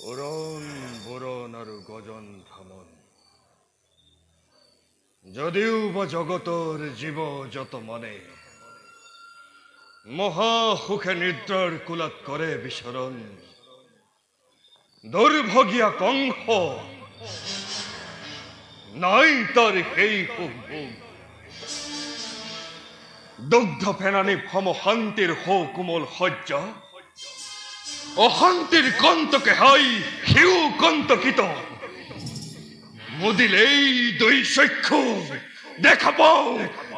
উৰণ বৰণ আৰু গজন ভ্ৰমণ যদিও বা জগতৰ জীৱ যত মনে মহা সুখে নিদ্ৰাৰ কোলাত কৰে বিচৰণ দুৰ্ভগীয়া কংস নাই তাৰ সেই সুখ ভোগ দুগ্ধ ফেনানি ভম শান্তিৰ সৌ কোমল সজ্জা অশান্তির কন্তকে হাই হিউ কন্তকিত মুদিলেই দৈশক্ষ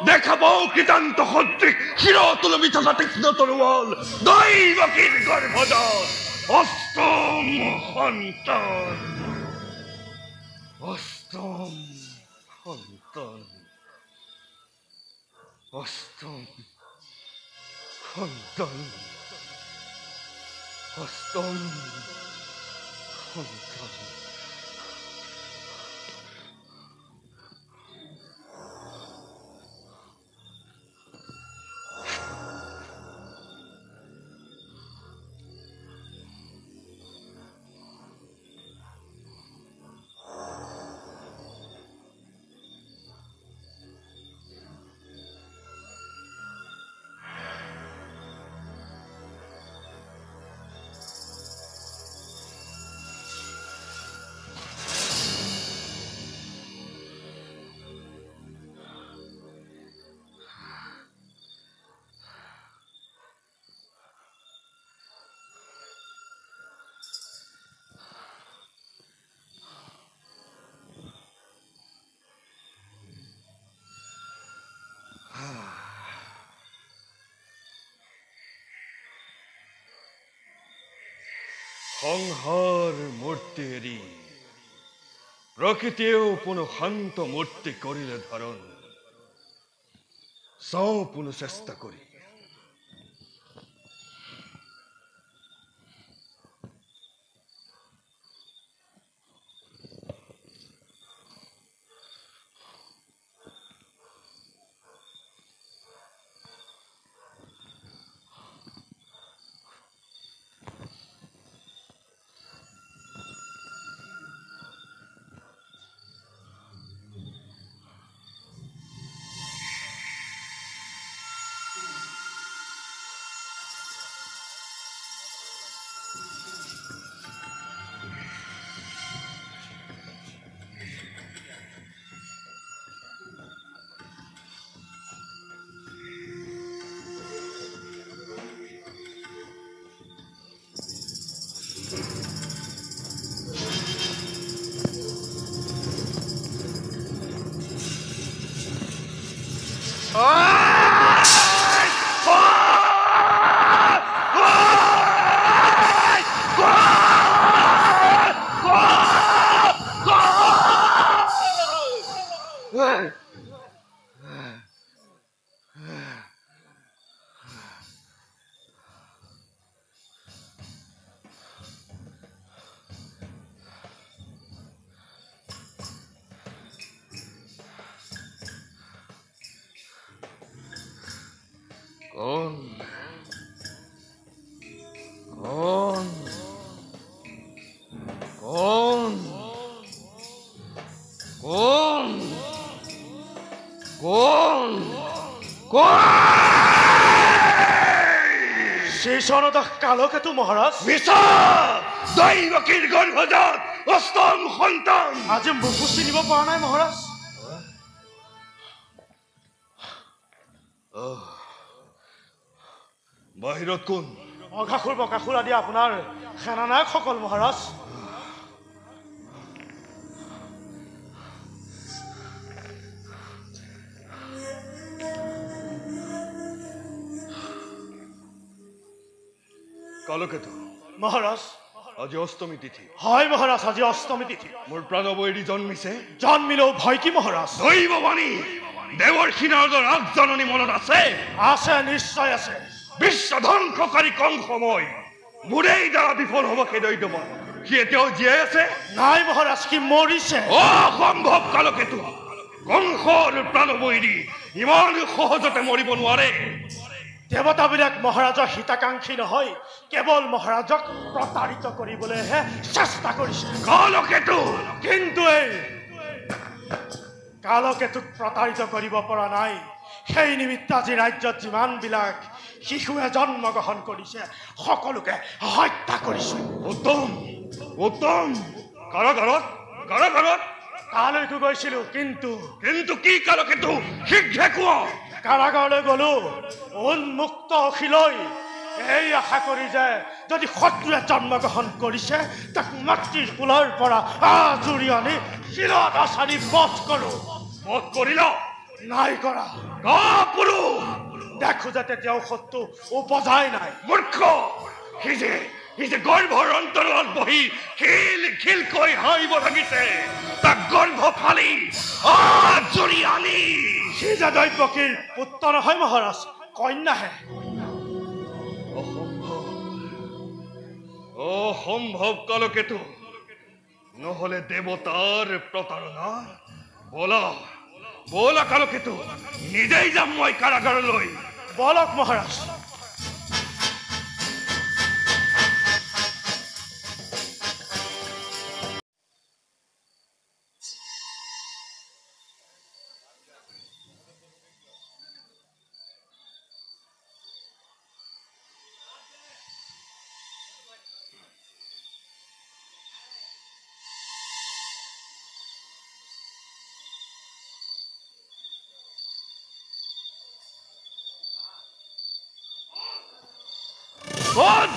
দেখা পাও কৃতান্ত সদৃক শিরতুল মিথা তীক্ষ্ণ তরোয়াল দৈবকীর গর্ভদান অষ্টম সন্তান অষ্টম সন্তান অষ্টম সন্তান অষ্টম সন্তান সংহার মূর্তি এরি প্রকৃতিও পুনঃ শান্ত মূর্তি করিলে ধারণ চাও পুনঃ চেষ্টা করি কোন কোন কোন কোন কোন শেষনদা কালকেতু মহারাজ মিছা দৈবকীর গর্ভজাত অষ্টম সন্তান আজি মুখো চিনিব পৰা নাই মহাৰাজ বাহিৰত কোন অঘাসুৰ বকাসুৰ আদি আপোনাৰ সেনানায়কসকল মহাৰাজ কালকেতু মহাৰাজ আজি অষ্টমী তিথি হয় মহাৰাজ আজি অষ্টমী তিথি মোৰ প্ৰাণবৈৰী জন্মিছে জন্মিলেও ভয় কি মহাৰাজ দৈৱবাণী দেৱৰ্ষি নাৰদৰ আগজননী মনত আছে আছে নিশ্চয় আছে বিশ্ব ধ্বংসকাৰী কংসময় মোৰেই দ্বাৰা বিফল হ'ব সেই দৈৱবাণ সি এতিয়াও জীয়াই আছে নাই মহাৰাজ কি মৰিছে অসম্ভৱ কালকেতু কংসৰ প্ৰাণবৈৰী ইমান সহজতে মৰিব নোৱাৰে দেৱতাবিলাক মহাৰাজৰ হিতাকাংক্ষী নহয় কেৱল মহাৰাজক প্ৰতাৰিত কৰিবলৈহে চেষ্টা কৰিছে কালকেতু কিন্তু এই কালকেতুক প্ৰতাৰিত কৰিব পৰা নাই সেই নিমিত্তে আজি ৰাজ্যত যিমানবিলাক শিশুৱে জন্মগ্ৰহণ কৰিছে সকলোকে হত্যা কৰিছে উত্তম উত্তম কাৰাগাৰত কাৰাগাৰত তালৈকো গৈছিলো কিন্তু কিন্তু কি কালকেতু শীঘ্ৰে কোৱা কাৰাগাৰলৈ গলো উন্মুক্ত অখিলৈ এই আশা কৰি যে যদি শত্ৰুৱে জন্মগ্ৰহণ কৰিছে তাক মাতৃৰ কোলৰ পৰা আজুৰি আনি শিলত আচাৰি বধ কৰো বধ কৰিল নাই কৰা কাপুৰু দেখো যে তেতিয়াও শত্ৰু উপজাই নাই মূৰ্খ সি যে গৰ্ভৰ অন্তৰত বহি খিল খিলকৈ হাঁহিব লাগিছে তাক গৰ্ভ ফালি আজুৰি আনি সি যে দৈৱকীৰ পুত্ৰ নহয় মহাৰাজ কন্যাহে অসম্ভৱ কালকেতু নহলে দেৱতাৰ প্ৰতাৰণা বলা বলা কালকেতু নিজেই যাম মই কাৰাগাৰলৈ বলক মহাৰাজ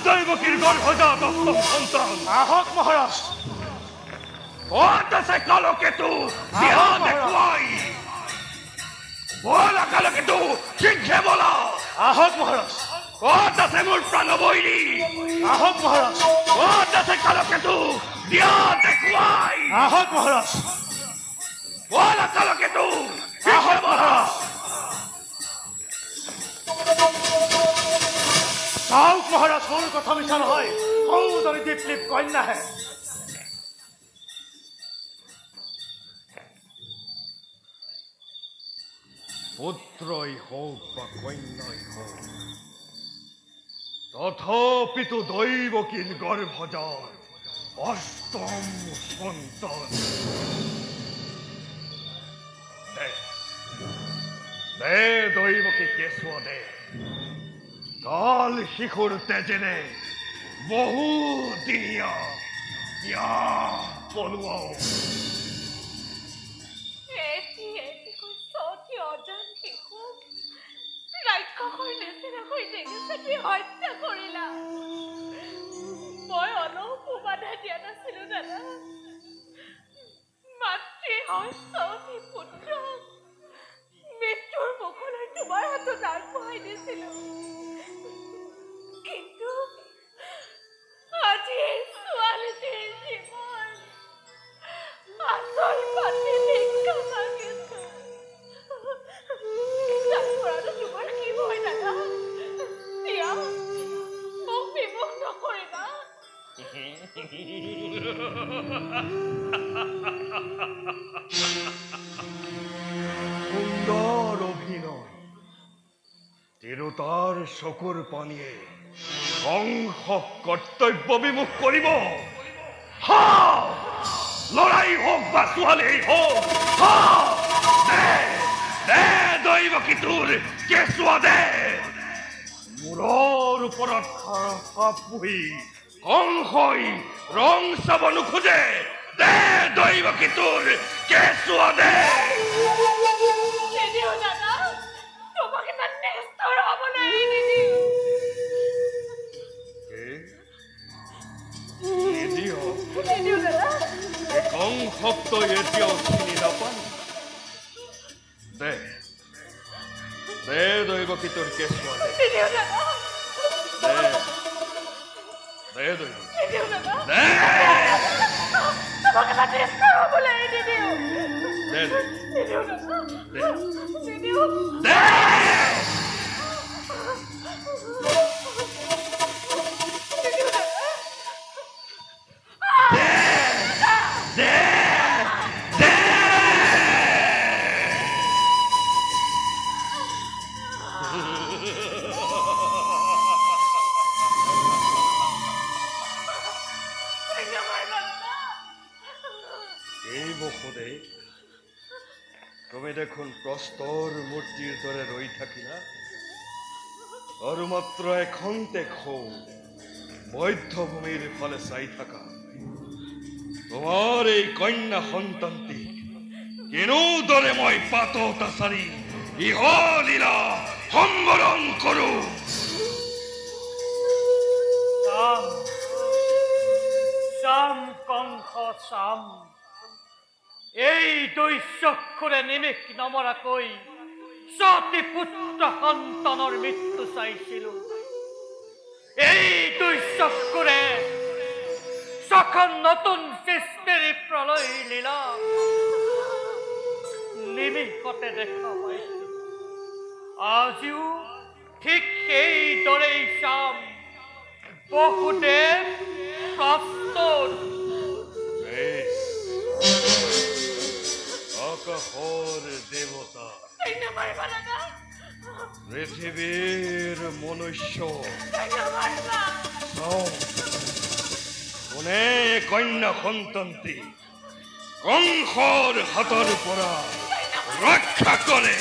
দৈৱকীৰ গৰ্ভজাত অষ্টম সন্তান আহক মহাৰাজ ক'ত আছে কালকেতু দেহ দেখুৱাই বলা কালকেতু শীঘ্ৰে বলা আহক মহাৰাজ ক'ত আছে মোৰ প্ৰাণবৈৰী আহক মহাৰাজ ক'ত আছে কালকেতু দেহ দেখুৱাই আহক মহাৰাজ বলা কালকেতু শীঘ্ৰে বলা চাওক মহাৰাজ মোৰ কথা মিছা নহয় সৌজনী দীপলিপ কন্যাহে পুত্ৰই হওক বা কন্যাই হওক তথাপিতো দৈৱকীৰ গৰ্ভজাত অষ্টম সন্তান দে দৈৱকী কেঁচুৱা দে কাল শিশুৰ তেজেৰে বহুদিনীয়া পলুৱাও এটিকৈ চৌথি অজান শিশু ৰাক্ষসৰ নিচিনা হৈ দেখিছে তুমি হত্যা কৰিলা মই অলপ বাধা দিয়া নাছিলো দাদা মাতৃ হয় চৌথি পুত্ৰ মৃত্যুৰ মুখলৈ তোমাৰ হাতত আগবঢ়াই দিছিলো কিন্তু আজি ছোৱালীটিৰ জীৱন আচল পাতি ভিক্ষা মাগিছো তাৰ পৰানো তোমাৰ কি ভয় দাদা দিয়া মোক বিমুখ নকৰিবা সুন্দৰ অভিনয় তিৰোতাৰ চকুৰ পানীয়ে কংস কৰ্তব্য বিমুখ কৰিব। লৰাই হওক বা ছোৱালীয়েই হওক, দে দৈৱকী তোৰ কেঁচুৱা দে। মূৰৰ ওপৰত পুহি কংসই ৰং চাব নোখোজে। দে দৈৱকী তোৰ কেঁচুৱা দে। নিদিওঁ দাদা, তোমাক ইমান নিষ্ঠুৰ হ'বলৈ নিদিওঁ। নিদিওঁ দাদা। কংসক তই এতিয়াও চিনি নাপায়। দে দৈৱকী তোৰ কেঁচুৱা দে। নিদিওঁ দাদা। দে দৈৱকী নিদিওঁ দাদা। দে। তোমাক ইমান নিষ্ঠুৰ হ'বলৈ নিদিওঁ। দে নিদিওঁ দাদা। নিদিওঁ। দে। তুমি দেখোন প্ৰস্তৰ মূৰ্তিৰ দৰে ৰৈ থাকিলা আৰু মাত্ৰ এখন্তে মধ্যভূমিৰ ফালে চাই থাকা। তোমাৰ এই কন্যা সন্তানটি কেনেদৰে মই পাততাচাৰী ইহলীলা সম্বৰণ কৰো। চাম কংস চাম, এই দৈশ্যক্ষুৰে নিমিষ নমৰাকৈ সতী পুত্ৰ সন্তানৰ মৃত্যু চাইছিলো। এই দৈশ্যক্ষুৰে ছখন নতুন সৃষ্টিৰ প্ৰলয় লীলা নিমিষতে দেখা পাইছো। আজিও ঠিক সেইদৰেই চাম। বহুদেৱ প্ৰস্তুত। আকাশৰ দেৱতা, পৃথিৱীৰ মনুষ্য, কোনে কন্যা সন্তানটি কংসৰ হাতৰ পৰা ৰক্ষা কৰে।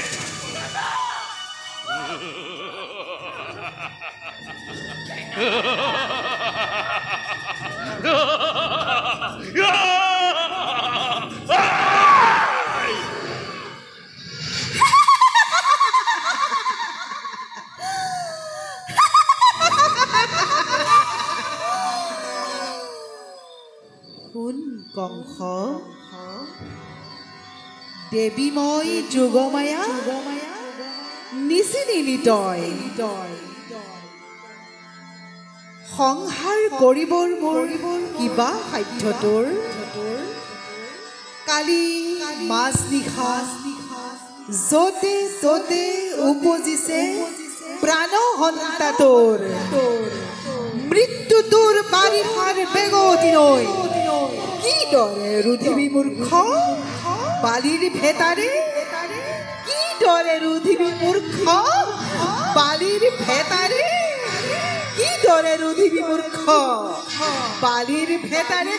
শুন কংস, দেৱীময় যোগমায়া নিচিনিলি তই। সংহাৰ কৰিবৰ মোৰ কিবা সাধ্য তোৰ। কালি মাজ নিশা য'তে ত'তে উপজিছে প্ৰাণ হন্তা তোৰ। মৃত্যু তোৰ বাৰিষাৰ বেগতি নৈ। কিদৰে ৰুধিবি মূৰ্খ বালিৰ ভেটাৰে। কিদৰে ৰুধিবি মূৰ্খ বালিৰ ভেটাৰে। কিদৰে ৰুধিবি মূৰ্খ বালিৰ ভেটাৰে।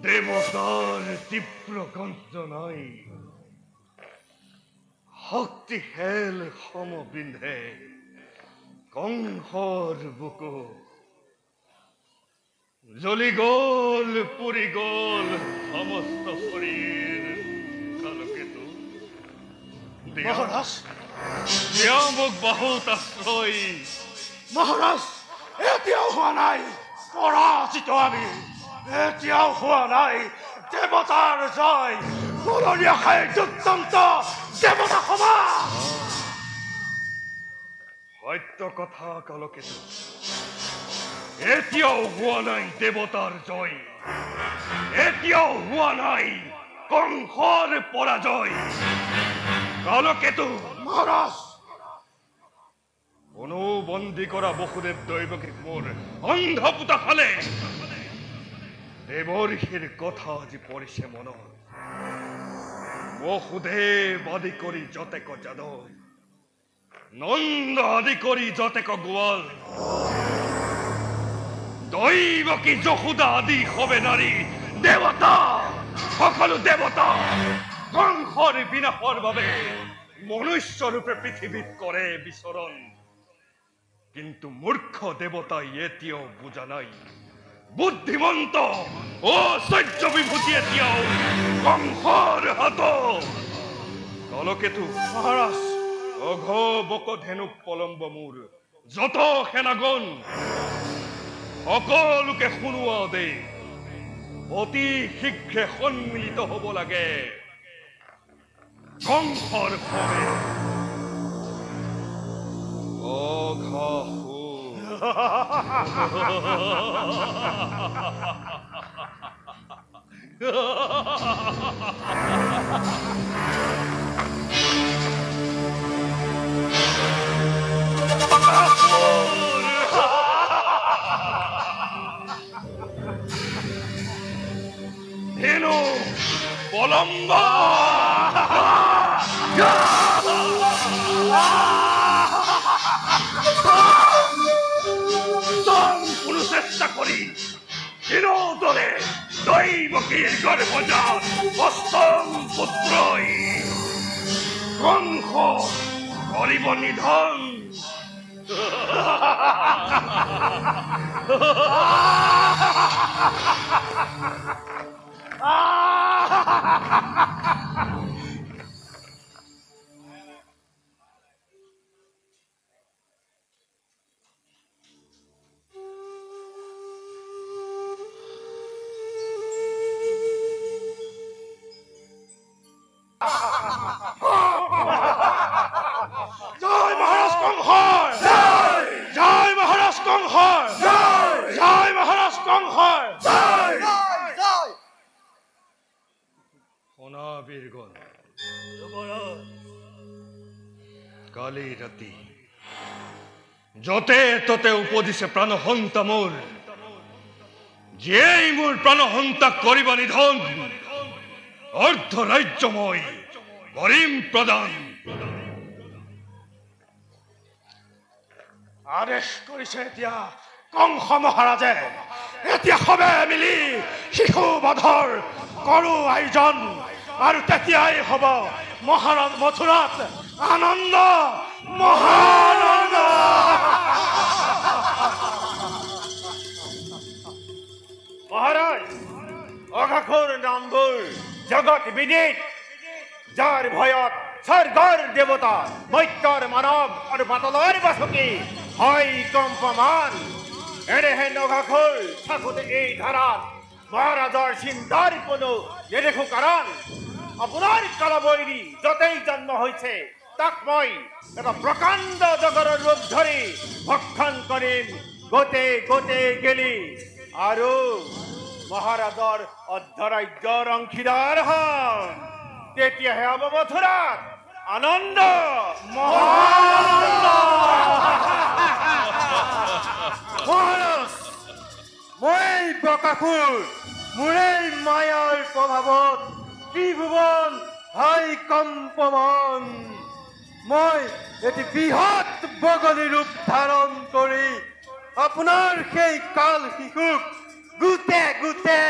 দেৱতাৰ তীব্ৰ গঞ্জনাই শক্তিশাল সমবিন্ধে কংসৰ বুকু। জ্বলি গ'ল পুৰি গ'ল সমস্ত শৰীৰ। কালকেতু মহাৰাজ, দিয়া মোক বাহুত আশ্ৰয়। মহাৰাজ, এতিয়াও হোৱা নাই পৰাজিত আমি। এতিয়াও হোৱা নাই দেৱতাৰ জয়। মৰণীয়া খাই দুৰ্দান্ত দেৱতা সমাজ। সত্য কথা কালকেতু, এতিয়াও হোৱা নাই দেৱতাৰ জয়। এতিয়াও হোৱা নাই কংসৰ পৰাজয়। কালকেতু মহাৰাজ কোনো বন্দী কৰা বসুদেৱ দৈৱকীক মোৰ অন্ধপুতা ফালে দেৱৰ্ষিৰ কথা আজি পৰিছে মনত। বসুদেৱ আদি কৰি যতেক যাদৱ, নন্দ আদি কৰি যতেক গোৱাল, দৈৱকী যশোদা আদি হবে নাৰী দেৱতা, সকলো দেৱতা কংসৰ বিনাশৰ বাবে মনুষ্য ৰূপে পৃথিৱীত কৰে বিচৰণ। কিন্তু মূৰ্খ দেৱতাই এতিয়াও বুজা নাই, বুদ্ধিমন্ত ঐশ্বৰ্য বিভূতি এতিয়াও কংসৰ হাতত। কালকেতু মহাৰাজ অঘ বক ধেনুক পলম্ব মোৰ যত সেনাগণ, সকলোকে শুনোৱা দে অতি শীঘ্ৰে সন্মিলিত হব লাগে কংসৰ ফলে। ধেনু পলম্ব কোনো চেষ্টা কৰি চিৰতৰে দৈবকীৰ গৰ্ভজাত অষ্টম পুত্ৰই কংস কৰিব নিধন। জয় মহাৰাজ কংসৰ, জয় মহাৰাজ কংসৰ, জয় মহাৰাজ কংসৰ। সোনা বীরগণ, কালি রাতি যতে ততে উপদিছে প্রাণহন্তা মোর, যেই মোর প্রাণহন্তা করিবা নিধন অর্ধ রাজ্যময় করিম প্রদান। আদেশ কৰিছে এতিয়া কংস মহাৰাজে, এতিয়া সবে মিলি শিশু বধৰ কৰো আয়োজন, আৰু তেতিয়াই হ'ব মহাৰাজ মথুৰাত আনন্দ মহানন্দ। মহাৰাজ অঘাখুৰ নামবোৰ জগত বিদিত, যাৰ ভয়ত স্বৰ্গৰ দেৱতা মৈত্যৰ মানৱ আৰু পাতলৰ বাসুকী হয় কম্পমান। এনেহেন অঘাখুৰ থাকোঁতে এই ধাৰাত মহাৰাজৰ চিন্তাৰ কোনো নেদেখো কাৰণ। আপোনাৰ কালবৈৰী য'তেই জন্ম হৈছে তাক মই এটা প্ৰকাণ্ড জগৰৰ ৰূপ ধৰি ভক্ষণ কৰিম গোটে গোটে গেলি, আৰু মহাৰাজৰ অৰ্ধৰাজ্যৰ অংশীদাৰ হম। তেতিয়াহে হ'ব মথুৰাত আনন্দ মহানন্দ। মহাৰাজ মই বকাসুৰ, মোৰেই মায়াৰ প্ৰভাৱত ত্ৰিভুৱন হয় কম্পমান। মই এটি বৃহৎ বগলী ৰূপ ধাৰণ কৰি আপোনাৰ সেই কাল শিশুক গোটে গোটে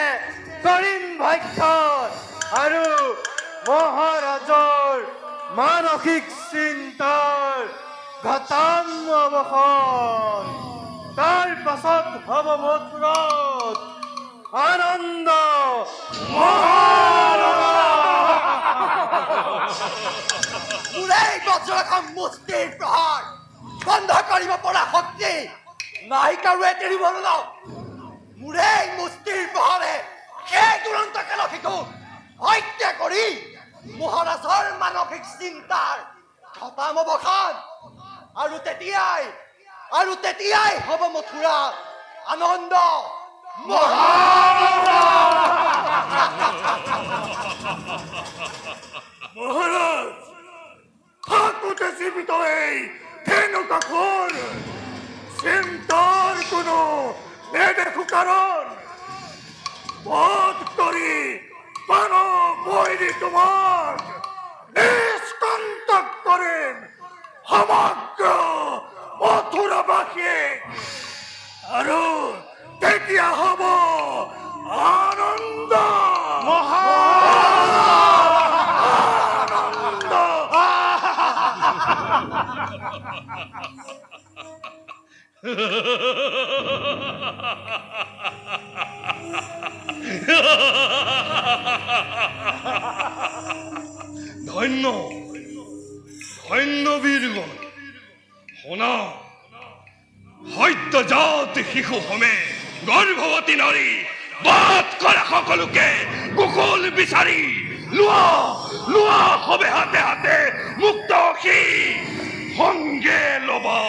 কৰিম ভক্ষণ, আৰু মহাৰাজৰ মানসিক চিন্তাৰ ঘটাম অৱসান। তাৰ পাছত হ'ব মথুৰাত আনন্দ মোৰেই বজ্ৰখন মুষ্টিৰ প্ৰহাৰ বন্ধ কৰিব পৰা শক্তি নাই কাৰোৱে তেৰিব নোলাও। মোৰেই মুষ্টিৰ প্ৰহাৰে সেই দুৰন্ত কালশিশুক হত্যা কৰি মহাৰাজৰ মানসিক চিন্তাৰ ঘটাম অৱসান, আৰু তেতিয়াই হ'ব মথুৰাত আনন্দ মহাৰাজ থাকুতে জীবিত এই ধেনুকাখোৰ চিন্তাৰ কোনো নেদেখু কাৰণ বধ কৰি পান বৈৰি তোমাৰ নিষ্কন্তক কৰেন সমগ্ৰ মথুৰাবাসী আৰু তেতিয়া হব আনন্দ আনন্দ ধন্য ধন্য বীৰগণ শুনা সত্যজাত শিশু হোমে গৰ্ভৱতী নাৰী বাদ কৰা সকলোকে কুশল বিচাৰি লোৱা লোৱা হবে হাতে হাতে মুক্ত সি সংগে ল'বা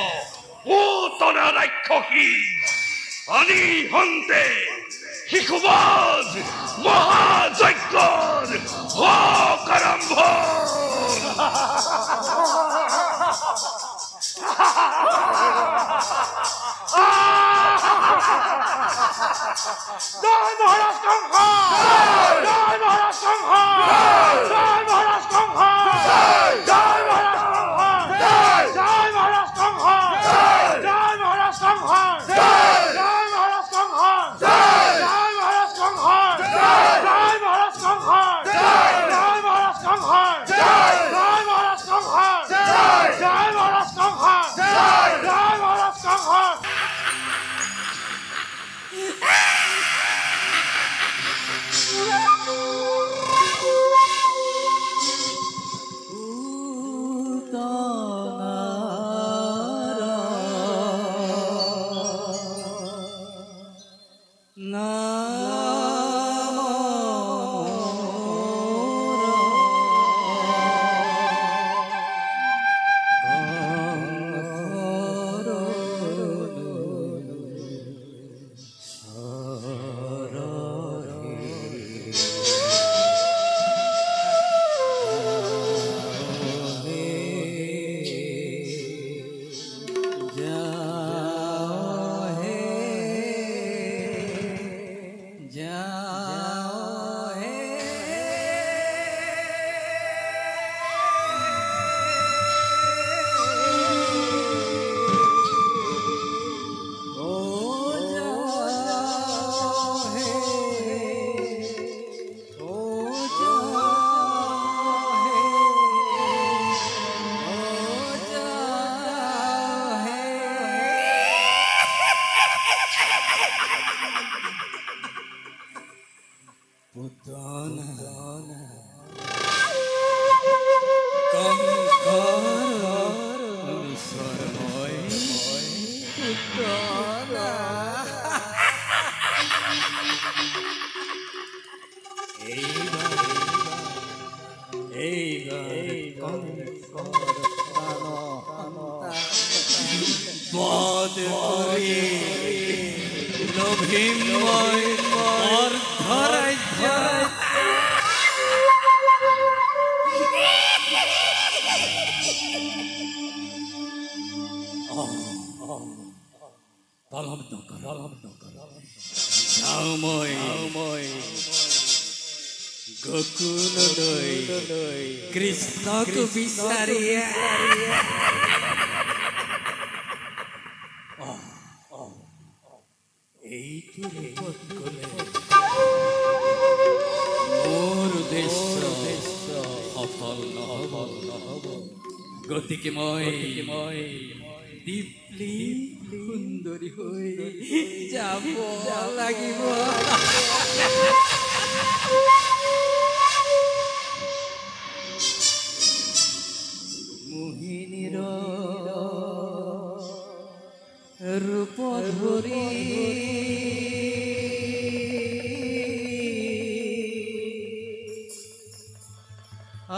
পুতনা ৰাক্ষসী আনি হন্তে শিশুবজ মহাযজ্ঞৰ হওক আৰম্ভ জয় মহারাজ কংস জয় মহারাজ কংস জয় মহারাজ কংস জয় মহারাজ কংস জয় মহারাজ কংস জয় মহারাজ কংস জয় মহারাজ কংস জয় মহারাজ কংস জয় মহারাজ কংস জয় মহারাজ কংস জয় মহারাজ কংস জয় মহারাজ কংস জয় মহারাজ কংস কৃষ্ণক বিচাৰিয়া এইটো ৰূপত গ'লে মোৰ উদ্দেশ্য সফল নহ'ব গতিকে মই দীপ্লি সুন্দৰী হৈ যাব লাগিব মোহিনীৰ ৰূপ ধৰি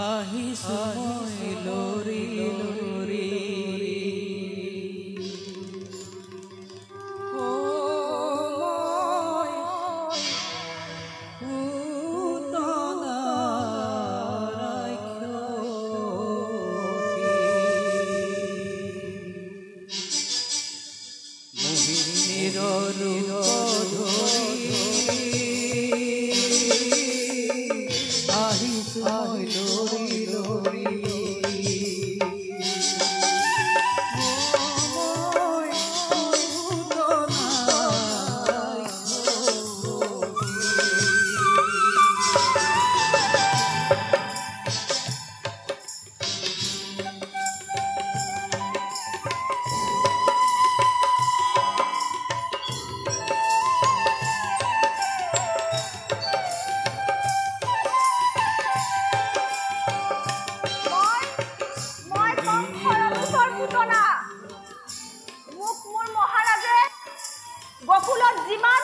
আহিছো মই লৰি লৰি গকুলত যিমান